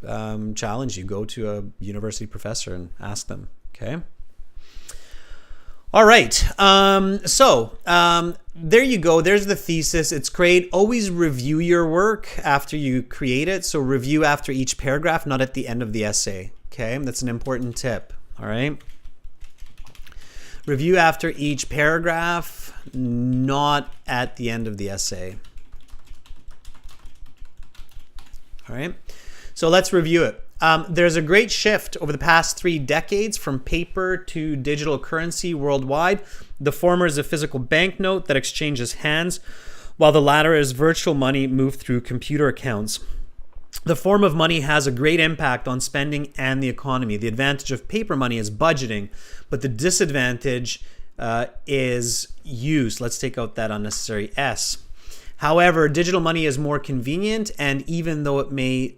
challenge you, go to a university professor and ask them. Okay. All right. There you go. There's the thesis. It's great. Always review your work after you create it. So review after each paragraph, not at the end of the essay. Okay, that's an important tip. All right. Review after each paragraph, not at the end of the essay. All right. So let's review it. There's a great shift over the past 3 decades from paper to digital currency worldwide. The former is a physical banknote that exchanges hands, while the latter is virtual money moved through computer accounts. The form of money has a great impact on spending and the economy. The advantage of paper money is budgeting, but the disadvantage is use. Let's take out that unnecessary S. However, digital money is more convenient, and even though it may,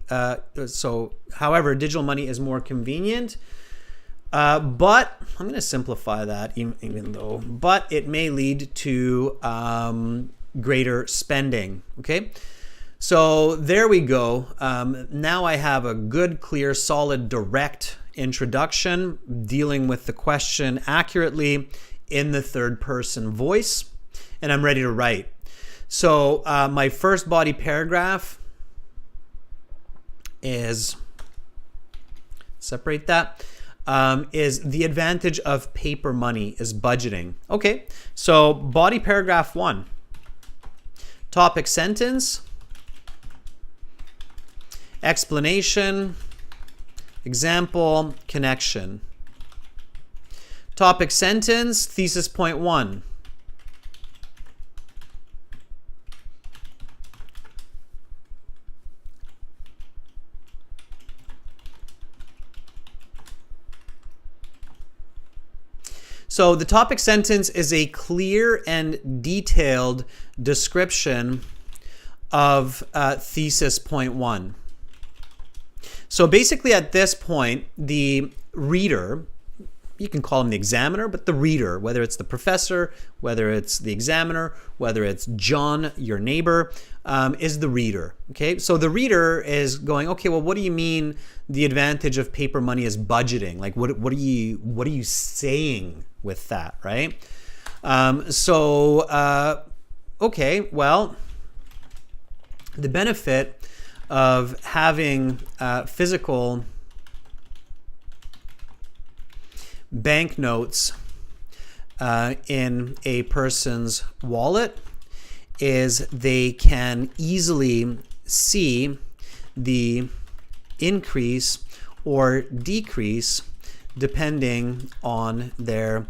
however, digital money is more convenient, but I'm going to simplify that, but it may lead to greater spending. Okay, so there we go. Now I have a good, clear, solid, direct introduction dealing with the question accurately in the third person voice, and I'm ready to write. So my first body paragraph is, separate that, is the advantage of paper money is budgeting. Okay, so body paragraph 1, topic sentence, explanation, example, connection. Topic sentence, thesis point 1. So the topic sentence is a clear and detailed description of thesis point 1. So basically at this point, the reader, you can call him the examiner, but the reader, whether it's the professor, whether it's the examiner, whether it's John, your neighbor, is the reader. Okay, so the reader is going, okay, well, what do you mean the advantage of paper money is budgeting? Like, what are you saying with that, right? Okay, well, the benefit of having physical banknotes in a person's wallet is they can easily see the increase or decrease depending on their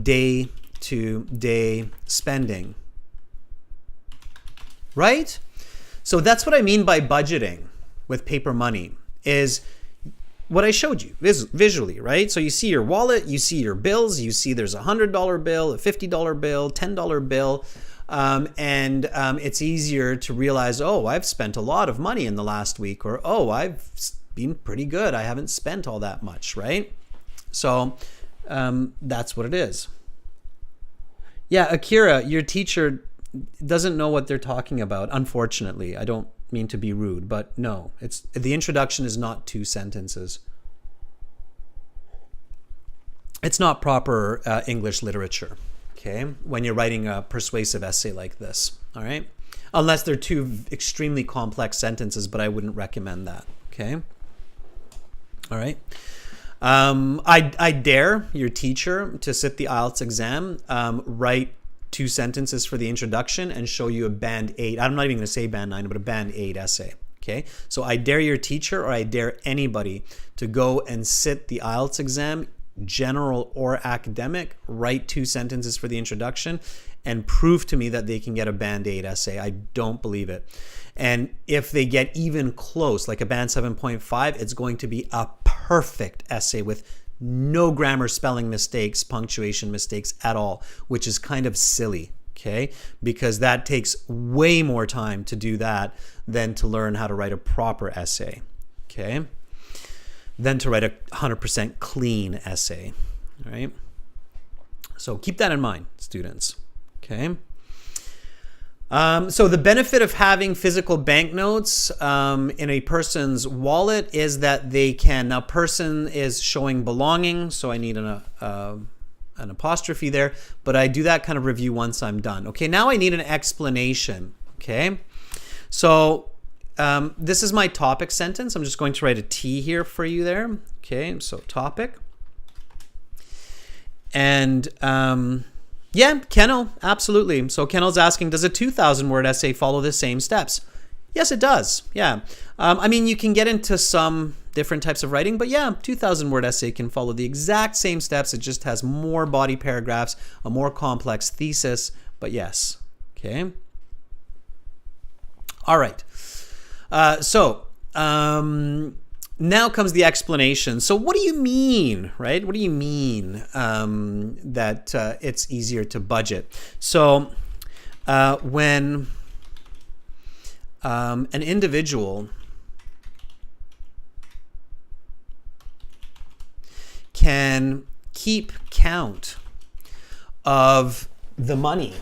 day-to-day spending. Right? So that's what I mean by budgeting with paper money, is what I showed you visually, right? So you see your wallet, you see your bills, you see there's a $100 bill, a $50 bill, $10 bill, and it's easier to realize, oh, I've spent a lot of money in the last week, or oh, I've been pretty good, I haven't spent all that much, right? So that's what it is. Yeah, Akira, your teacher doesn't know what they're talking about, unfortunately. I don't mean to be rude, but no, it's the introduction is not 2 sentences. It's not proper English literature, okay, when you're writing a persuasive essay like this, all right? Unless they're 2 extremely complex sentences, but I wouldn't recommend that, okay? All right. I dare your teacher to sit the IELTS exam, write 2 sentences for the introduction and show you a band 8. I'm not even going to say band 9, but a band 8 essay. Okay, so I dare your teacher, or I dare anybody to go and sit the IELTS exam, general or academic, write 2 sentences for the introduction and prove to me that they can get a band 8 essay. I don't believe it. And if they get even close, like a band 7.5, it's going to be a perfect essay with no grammar, spelling mistakes, punctuation mistakes at all, which is kind of silly, okay? Because that takes way more time to do that than to learn how to write a proper essay, okay? Than to write a 100% clean essay, all right? So keep that in mind, students, okay? So the benefit of having physical banknotes in a person's wallet is that they can, now person is showing belonging, so I need an apostrophe there, but I do that kind of review once I'm done. Okay, now I need an explanation, okay? So this is my topic sentence. I'm just going to write a T here for you there, okay? So topic. And yeah, Kennel, absolutely. So Kennel's asking, does a 2,000 word essay follow the same steps? Yes, it does. Yeah. I mean, you can get into some different types of writing, but yeah, 2,000 word essay can follow the exact same steps. It just has more body paragraphs, a more complex thesis, but yes. Okay. All right. Now comes the explanation. So what do you mean, right? What do you mean that it's easier to budget? So when an individual can keep count of the money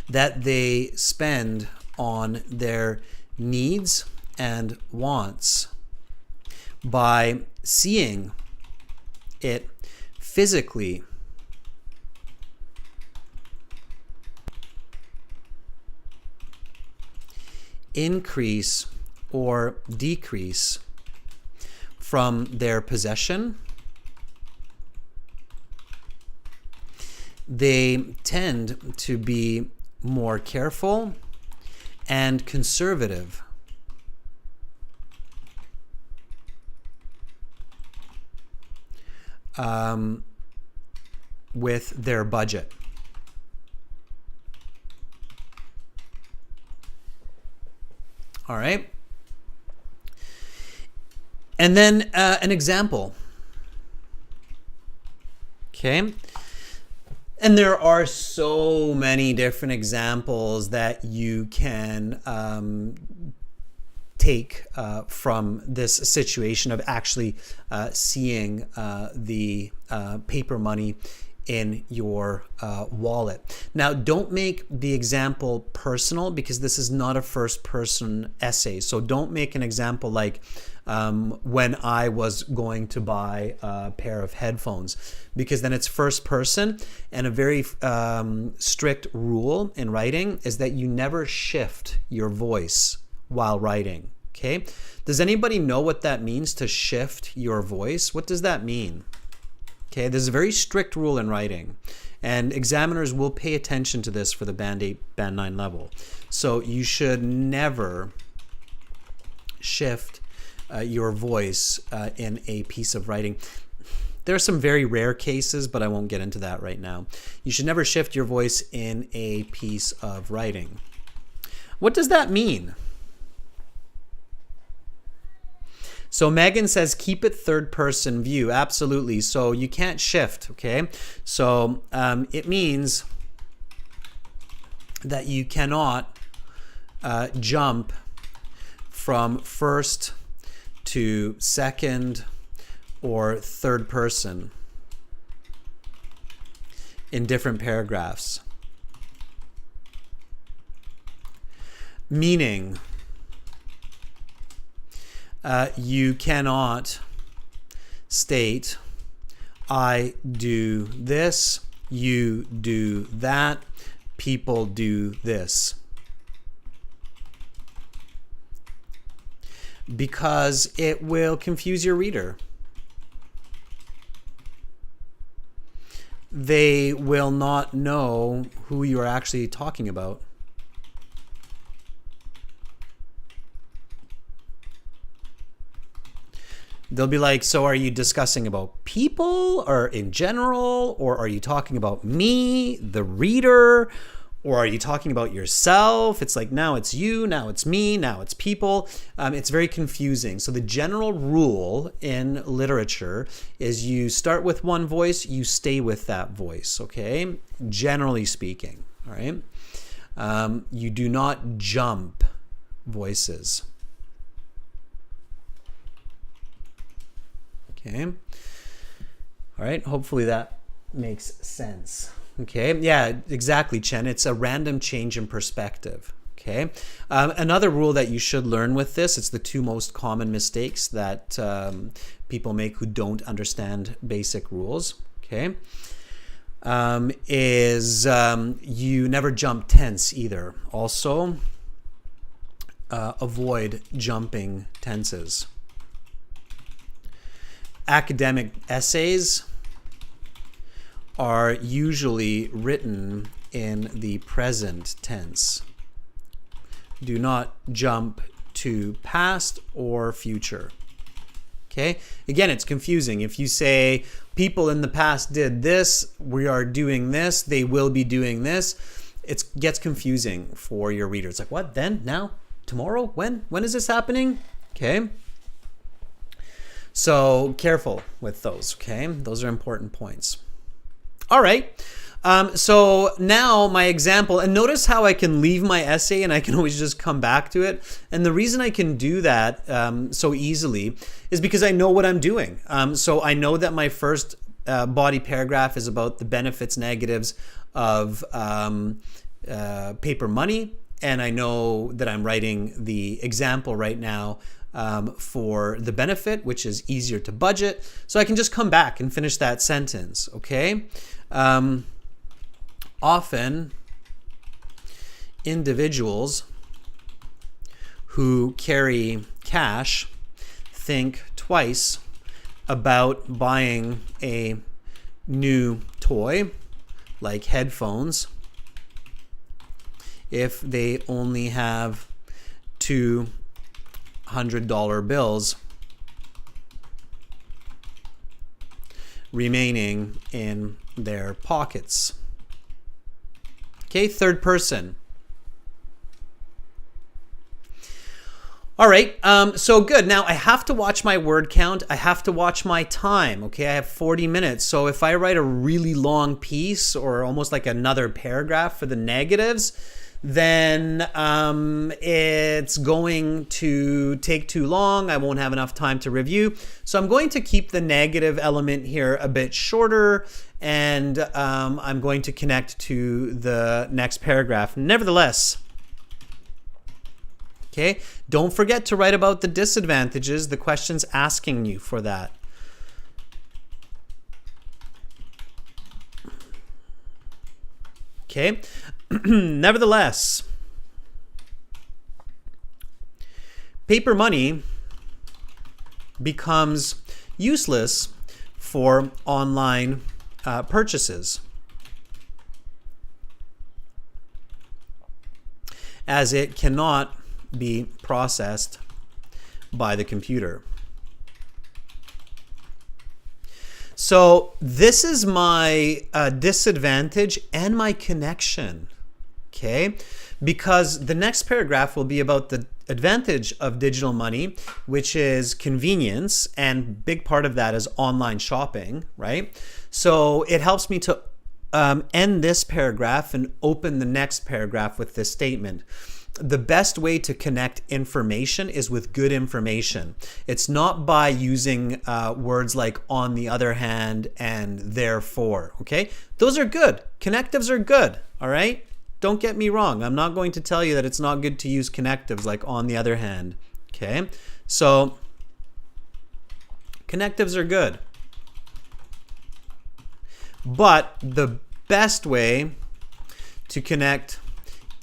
that they spend on their needs and wants by seeing it physically increase or decrease from their possession. They tend to be more careful and conservative with their budget. All right. And then an example. Okay. And there are so many different examples that you can take from this situation of actually seeing the paper money in your wallet. Now, don't make the example personal because this is not a first person essay. So don't make an example like when I was going to buy a pair of headphones, because then it's first person, and a very strict rule in writing is that you never shift your voice while writing. Okay? Does anybody know what that means, to shift your voice? What does that mean? Okay, there's a very strict rule in writing, and examiners will pay attention to this for the Band 8, Band 9 level. So you should never shift your voice in a piece of writing. There are some very rare cases, but I won't get into that right now. You should never shift your voice in a piece of writing. What does that mean? So Megan says, keep it third person view. Absolutely. So you can't shift. Okay. So it means that you cannot jump from first to second or third person in different paragraphs. Meaning, you cannot state, I do this, you do that, people do this. Because it will confuse your reader. They will not know who you are actually talking about. They'll be like, so are you discussing about people or in general? Or are you talking about me, the reader? Or are you talking about yourself? It's like, now it's you, now it's me, now it's people. It's very confusing. So the general rule in literature is you start with one voice, you stay with that voice, okay? Generally speaking, all right? You do not jump voices. Okay. All right. Hopefully that makes sense. Okay. Yeah, exactly, Chen. It's a random change in perspective. Okay. Another rule that you should learn with this, it's the two most common mistakes that people make who don't understand basic rules. Okay. Is you never jump tense either. Also, avoid jumping tenses. Academic essays are usually written in the present tense. Do not jump to past or future. Okay? Again, it's confusing. If you say people in the past did this, we are doing this, they will be doing this, it gets confusing for your reader. It's like, what? Then? Now? Tomorrow? When? When is this happening? Okay? So careful with those, okay? Those are important points. All right. So now my example, and notice how I can leave my essay and I can always just come back to it. And the reason I can do that so easily is because I know what I'm doing. So I know that my first body paragraph is about the benefits, negatives of paper money. And I know that I'm writing the example right now for the benefit, which is easier to budget. So I can just come back and finish that sentence, okay? Often, individuals who carry cash think twice about buying a new toy, like headphones, if they only have $200 bills remaining in their pockets. Okay, third person. All right, so good. Now I have to watch my word count. I have to watch my time. Okay, I have 40 minutes. So if I write a really long piece or almost like another paragraph for the negatives, then it's going to take too long. I won't have enough time to review. So I'm going to keep the negative element here a bit shorter, and I'm going to connect to the next paragraph. Nevertheless, okay, don't forget to write about the disadvantages. The question's asking you for that. Okay. Nevertheless, paper money becomes useless for online purchases, as it cannot be processed by the computer. So this is my disadvantage and my connection, okay? Because the next paragraph will be about the advantage of digital money, which is convenience, and big part of that is online shopping, right? So it helps me to end this paragraph and open the next paragraph with this statement. The best way to connect information is with good information. It's not by using words like on the other hand and therefore, okay? Those are good. Connectives are good, all right? Don't get me wrong. I'm not going to tell you that it's not good to use connectives like on the other hand, okay? So connectives are good. But the best way to connect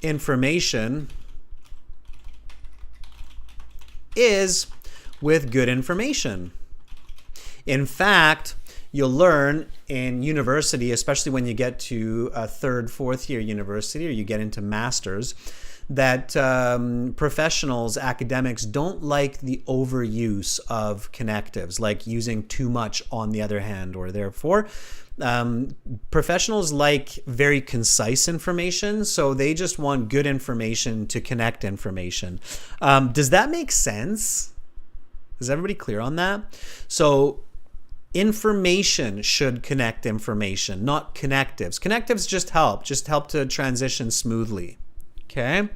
information is with good information. In fact, you'll learn in university, especially when you get to a third, fourth year university, or you get into masters, that professionals, academics don't like the overuse of connectives, like using too much on the other hand or therefore. Professionals like very concise information, so they just want good information to connect information. Does that make sense? Is everybody clear on that? So information should connect information, not connectives. Connectives just help to transition smoothly. Okay?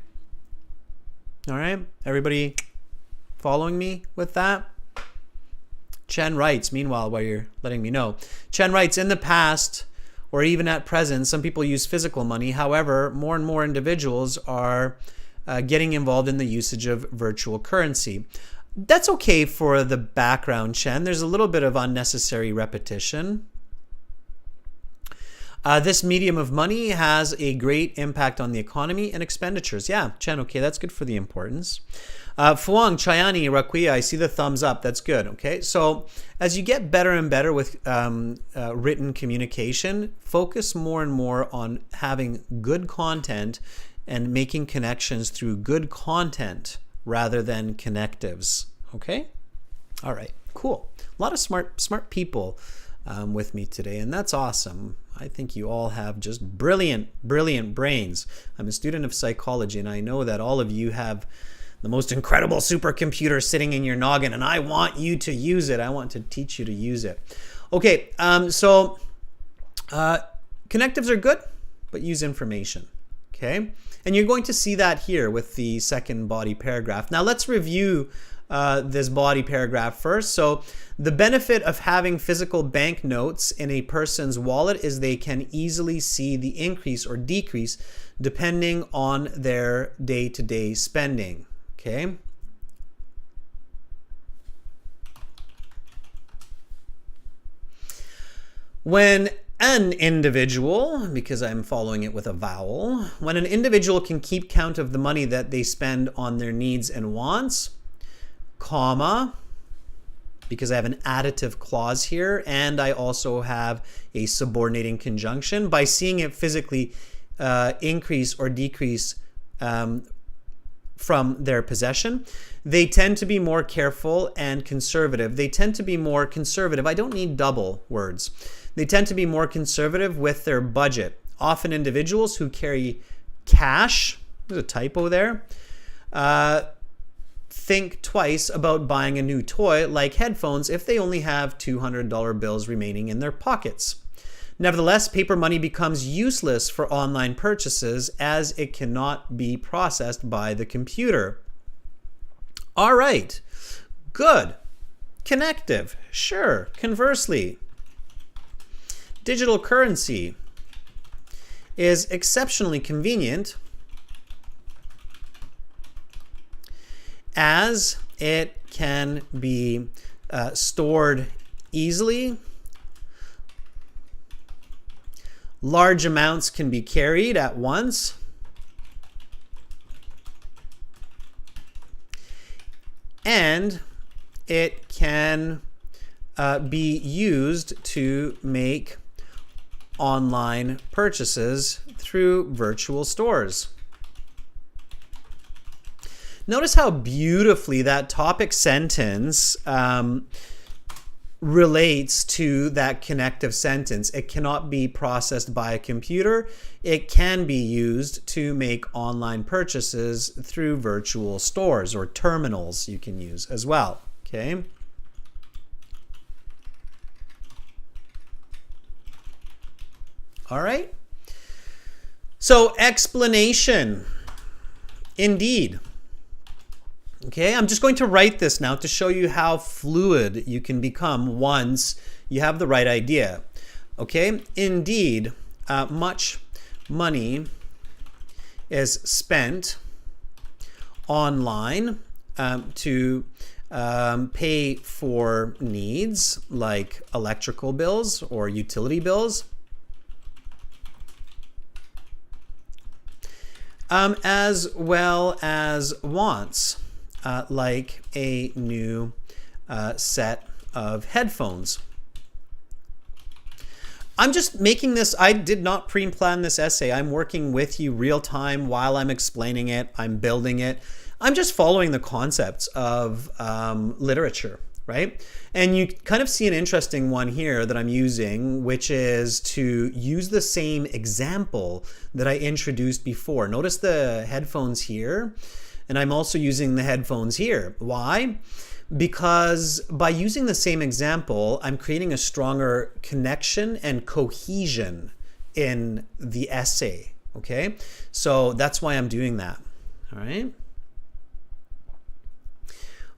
All right? Everybody following me with that? Chen writes, meanwhile, while you're letting me know, Chen writes, in the past, or even at present, some people use physical money. However, more and more individuals are getting involved in the usage of virtual currency. That's okay for the background, Chen. There's a little bit of unnecessary repetition. This medium of money has a great impact on the economy and expenditures. Yeah, Chen, okay, that's good for the importance. Fuang, Chayani, Raquia, I see the thumbs up. That's good. Okay, so as you get better and better with written communication, focus more and more on having good content and making connections through good content rather than connectives. Okay? All right, cool. A lot of smart people with me today, and that's awesome. I think you all have just brilliant brains. I'm a student of psychology, and I know that all of you have the most incredible supercomputer sitting in your noggin, and I want you to use it. I want to teach you to use it. Okay, so Connectives are good, but use information. Okay? And you're going to see that here with the second body paragraph. Now let's review this body paragraph first. So the benefit of having physical banknotes in a person's wallet is they can easily see the increase or decrease depending on their day-to-day spending. Okay? When an individual, because I'm following it with a vowel, when an individual can keep count of the money that they spend on their needs and wants, comma, because I have an additive clause here, and I also have a subordinating conjunction, by seeing it physically increase or decrease from their possession, they tend to be more careful and conservative. They tend to be more conservative. I don't need double words. They tend to be more conservative with their budget. Often individuals who carry cash, there's a typo there, think twice about buying a new toy like headphones if they only have $200 bills remaining in their pockets. Nevertheless, paper money becomes useless for online purchases as it cannot be processed by the computer. All right, good. Connective, sure. Conversely, digital currency is exceptionally convenient as it can be stored easily. Large amounts can be carried at once. And it can be used to make online purchases through virtual stores. Notice how beautifully that topic sentence relates to that connective sentence. It cannot be processed by a computer. It can be used to make online purchases through virtual stores or terminals you can use as well. Okay. All right. So explanation. Indeed. Okay, I'm just going to write this now to show you how fluid you can become once you have the right idea. Okay, indeed, much money is spent online to pay for needs like electrical bills or utility bills, as well as wants. Like a new set of headphones. I'm just making this, I did not pre-plan this essay. I'm working with you real time while I'm explaining it. I'm building it. I'm just following the concepts of literature, right? And you kind of see an interesting one here that I'm using, which is to use the same example that I introduced before. Notice the headphones here. And I'm also using the headphones here. Why? Because by using the same example, I'm creating a stronger connection and cohesion in the essay. Okay? So that's why I'm doing that. All right?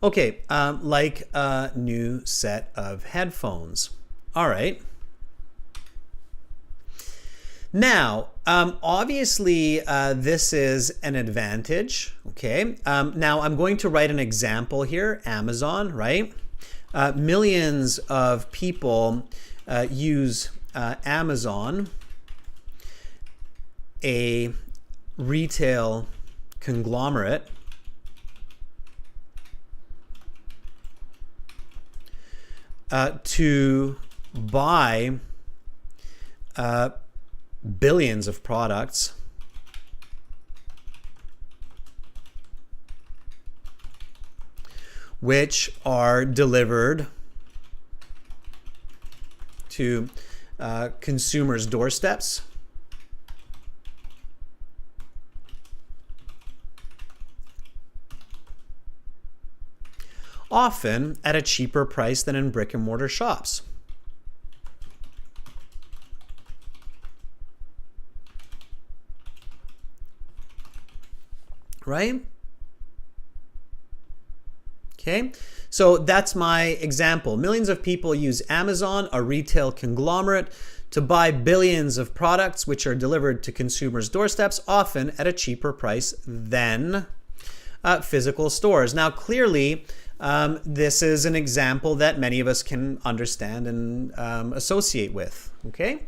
Okay, like a new set of headphones. All right. Now, obviously, this is an advantage, okay? Now, I'm going to write an example here, Amazon, right? Millions of people use Amazon, a retail conglomerate, to buy billions of products which are delivered to consumers' doorsteps. Often at a cheaper price than in brick and mortar shops. right? Okay, so that's my example. Millions of people use Amazon, a retail conglomerate, to buy billions of products which are delivered to consumers' doorsteps, often at a cheaper price than physical stores. Now, clearly, this is an example that many of us can understand and associate with, okay?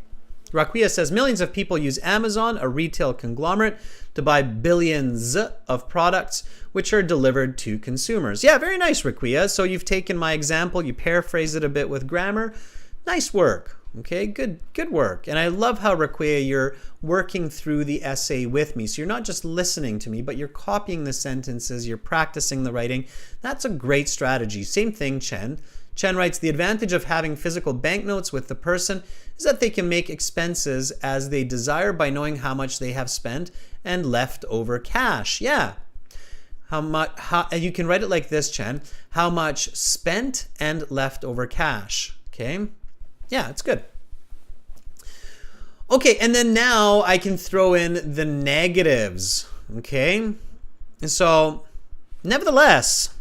Raquia says, millions of people use Amazon, a retail conglomerate, to buy billions of products which are delivered to consumers. Yeah, very nice, Raquia. So you've taken my example, you paraphrase it a bit with grammar. Nice work. Okay, good work. And I love how, Raquia, you're working through the essay with me. So you're not just listening to me, but you're copying the sentences, you're practicing the writing. That's a great strategy. Same thing, Chen. Chen writes, the advantage of having physical banknotes with the person is that they can make expenses as they desire by knowing how much they have spent and left over cash. Yeah. And you can write it like this, Chen. How much spent and left over cash. Okay. Yeah, it's good. Okay, and then now I can throw in the negatives. Okay. And so, nevertheless,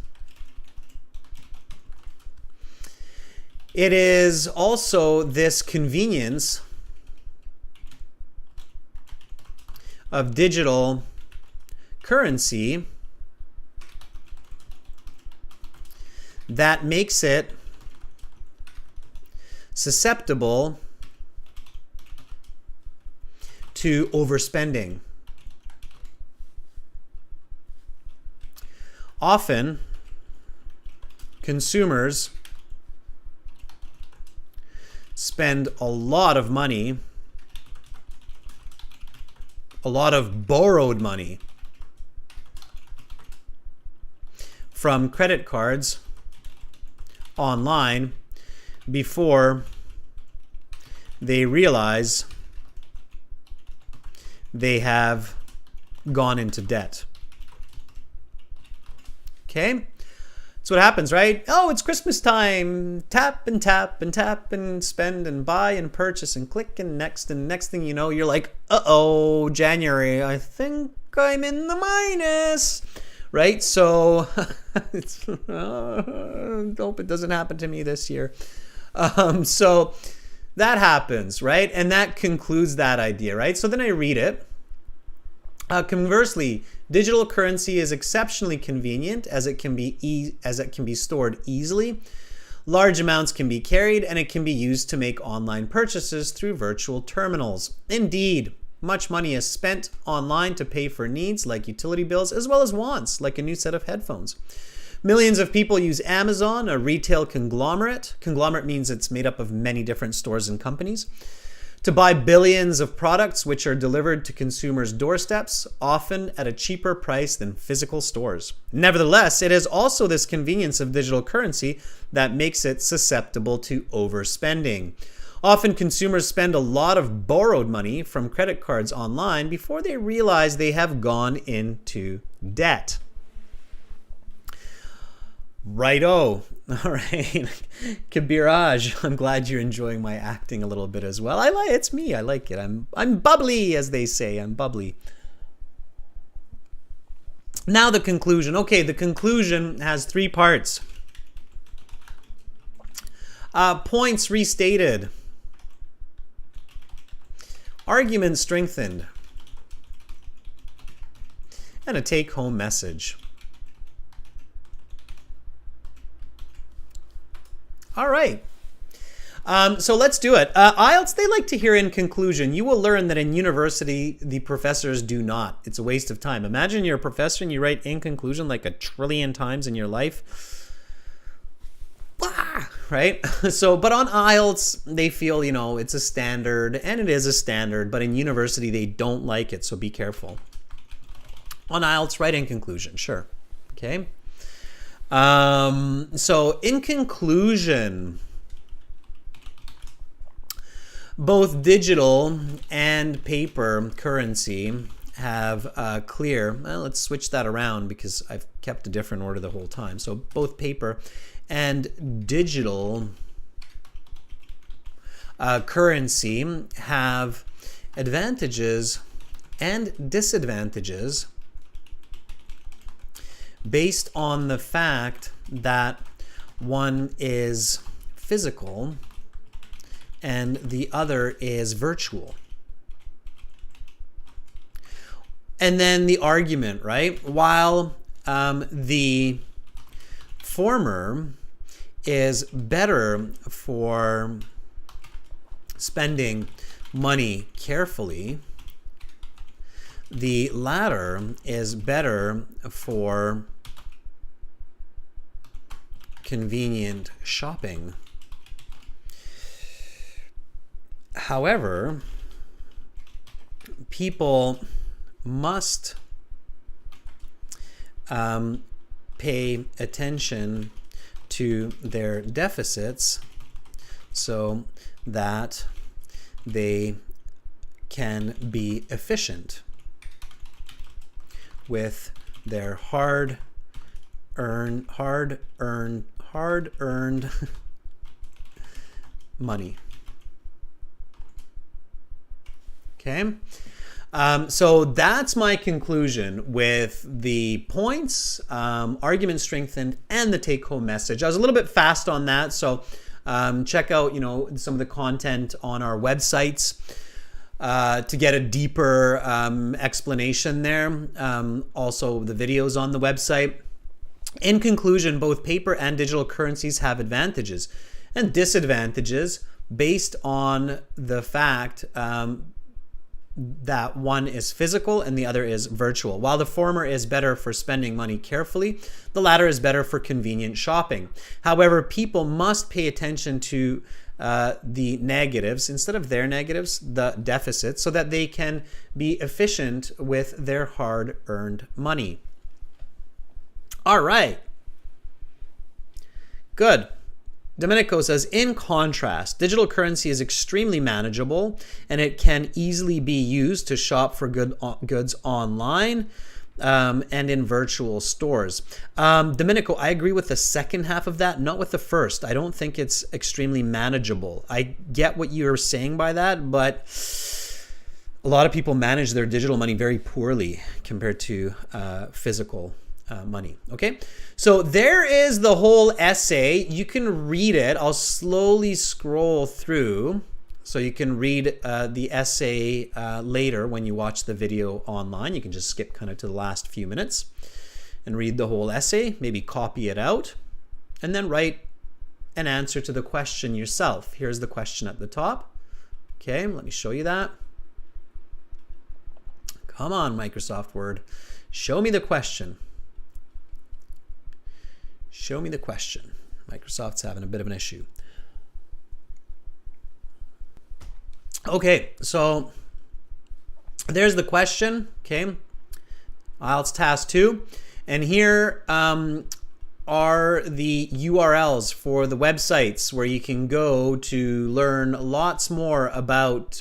it is also this convenience of digital currency that makes it susceptible to overspending. Often, consumers spend a lot of money, a lot of borrowed money from credit cards online before they realize they have gone into debt. Okay? That's what happens, right? Oh, it's Christmas time. Tap and tap and tap and spend and buy and purchase and click and next thing you know, you're like, uh-oh, January, I think I'm in the minus. Right? So hope it doesn't happen to me this year. So that happens, right? And that concludes that idea, right? So then I read it. Conversely, digital currency is exceptionally convenient as it can be stored easily. Large amounts can be carried, and it can be used to make online purchases through virtual terminals. Indeed, much money is spent online to pay for needs like utility bills, as well as wants like a new set of headphones. Millions of people use Amazon, a retail conglomerate. Conglomerate means it's made up of many different stores and companies, to buy billions of products which are delivered to consumers' doorsteps, often at a cheaper price than physical stores. Nevertheless, it is also this convenience of digital currency that makes it susceptible to overspending. Often consumers spend a lot of borrowed money from credit cards online before they realize they have gone into debt. Righto. All right. Kabiraj, I'm glad you're enjoying my acting a little bit as well. It's me. I like it. I'm bubbly, as they say. I'm bubbly. Now the conclusion. Okay, the conclusion has 3 parts. Points restated. Argument strengthened. And a take-home message. All right. So let's do it. IELTS, they like to hear in conclusion. You will learn that in university, the professors do not. It's a waste of time. Imagine you're a professor and you write in conclusion like 1 trillion times in your life. Right? So, but on IELTS, they feel, it's a standard, and it is a standard, but in university, they don't like it, so be careful. On IELTS, write in conclusion, sure. Okay? So in conclusion, both digital and paper currency have let's switch that around because I've kept a different order the whole time. So both paper and digital currency have advantages and disadvantages based on the fact that one is physical and the other is virtual. And then the argument, right? While the former is better for spending money carefully, the latter is better for convenient shopping. However, people must pay attention to their deficits so that they can be efficient with their hard-earned money. Okay? So that's my conclusion with the points, argument strengthened, and the take-home message. I was a little bit fast on that, so check out, some of the content on our websites to get a deeper explanation there. Also, the videos on the website. In conclusion, both paper and digital currencies have advantages and disadvantages based on the fact that one is physical and the other is virtual. While the former is better for spending money carefully, the latter is better for convenient shopping. However, people must pay attention to the negatives instead of their negatives, the deficits, so that they can be efficient with their hard-earned money. All right. Good. Domenico says, in contrast, digital currency is extremely manageable and it can easily be used to shop for goods online and in virtual stores. Domenico, I agree with the second half of that, not with the first. I don't think it's extremely manageable. I get what you're saying by that, but a lot of people manage their digital money very poorly compared to physical money. Okay, so there is the whole essay. You can read it. I'll slowly scroll through so you can read the essay later when you watch the video online. You can just skip kind of to the last few minutes and read the whole essay, maybe copy it out, and then write an answer to the question yourself. Here's the question at the top. Okay, let me show you that. Come on, Microsoft Word. Show me the question. Show me the question. Microsoft's having a bit of an issue. Okay, so there's the question. Okay, IELTS Task 2. And here are the URLs for the websites where you can go to learn lots more about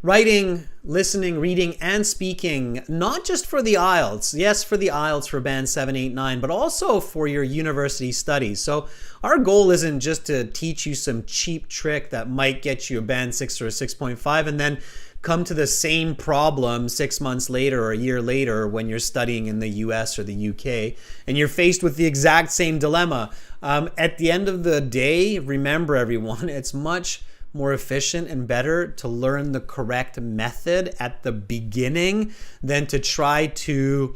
writing, listening, reading, and speaking, not just for the IELTS. Yes, for the IELTS for Band 7, 8, 9, but also for your university studies. So our goal isn't just to teach you some cheap trick that might get you a Band 6 or a 6.5 and then come to the same problem 6 months later or a year later when you're studying in the US or the UK and you're faced with the exact same dilemma. At the end of the day, remember everyone, it's much more efficient and better to learn the correct method at the beginning than to try to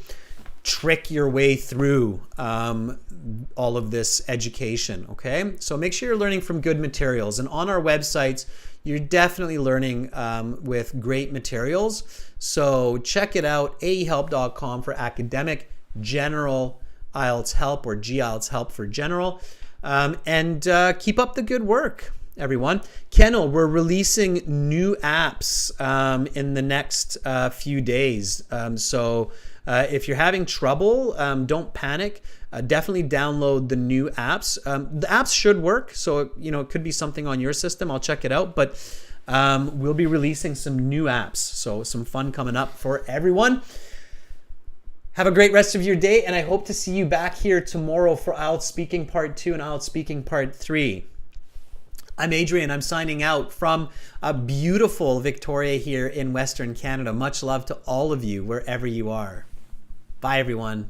trick your way through all of this education. Okay, so make sure you're learning from good materials, and on our websites you're definitely learning with great materials. So check it out, aehelp.com for academic general IELTS help, or GIELTS help for general, and keep up the good work, everyone. Kennel, we're releasing new apps in the next few days. So if you're having trouble, don't panic. Definitely download the new apps. The apps should work, so it could be something on your system. I'll check it out, but we'll be releasing some new apps. So some fun coming up for everyone. Have a great rest of your day, and I hope to see you back here tomorrow for IELTS Speaking Part 2 and IELTS Speaking Part 3. I'm Adrian. I'm signing out from a beautiful Victoria here in Western Canada. Much love to all of you wherever you are. Bye, everyone.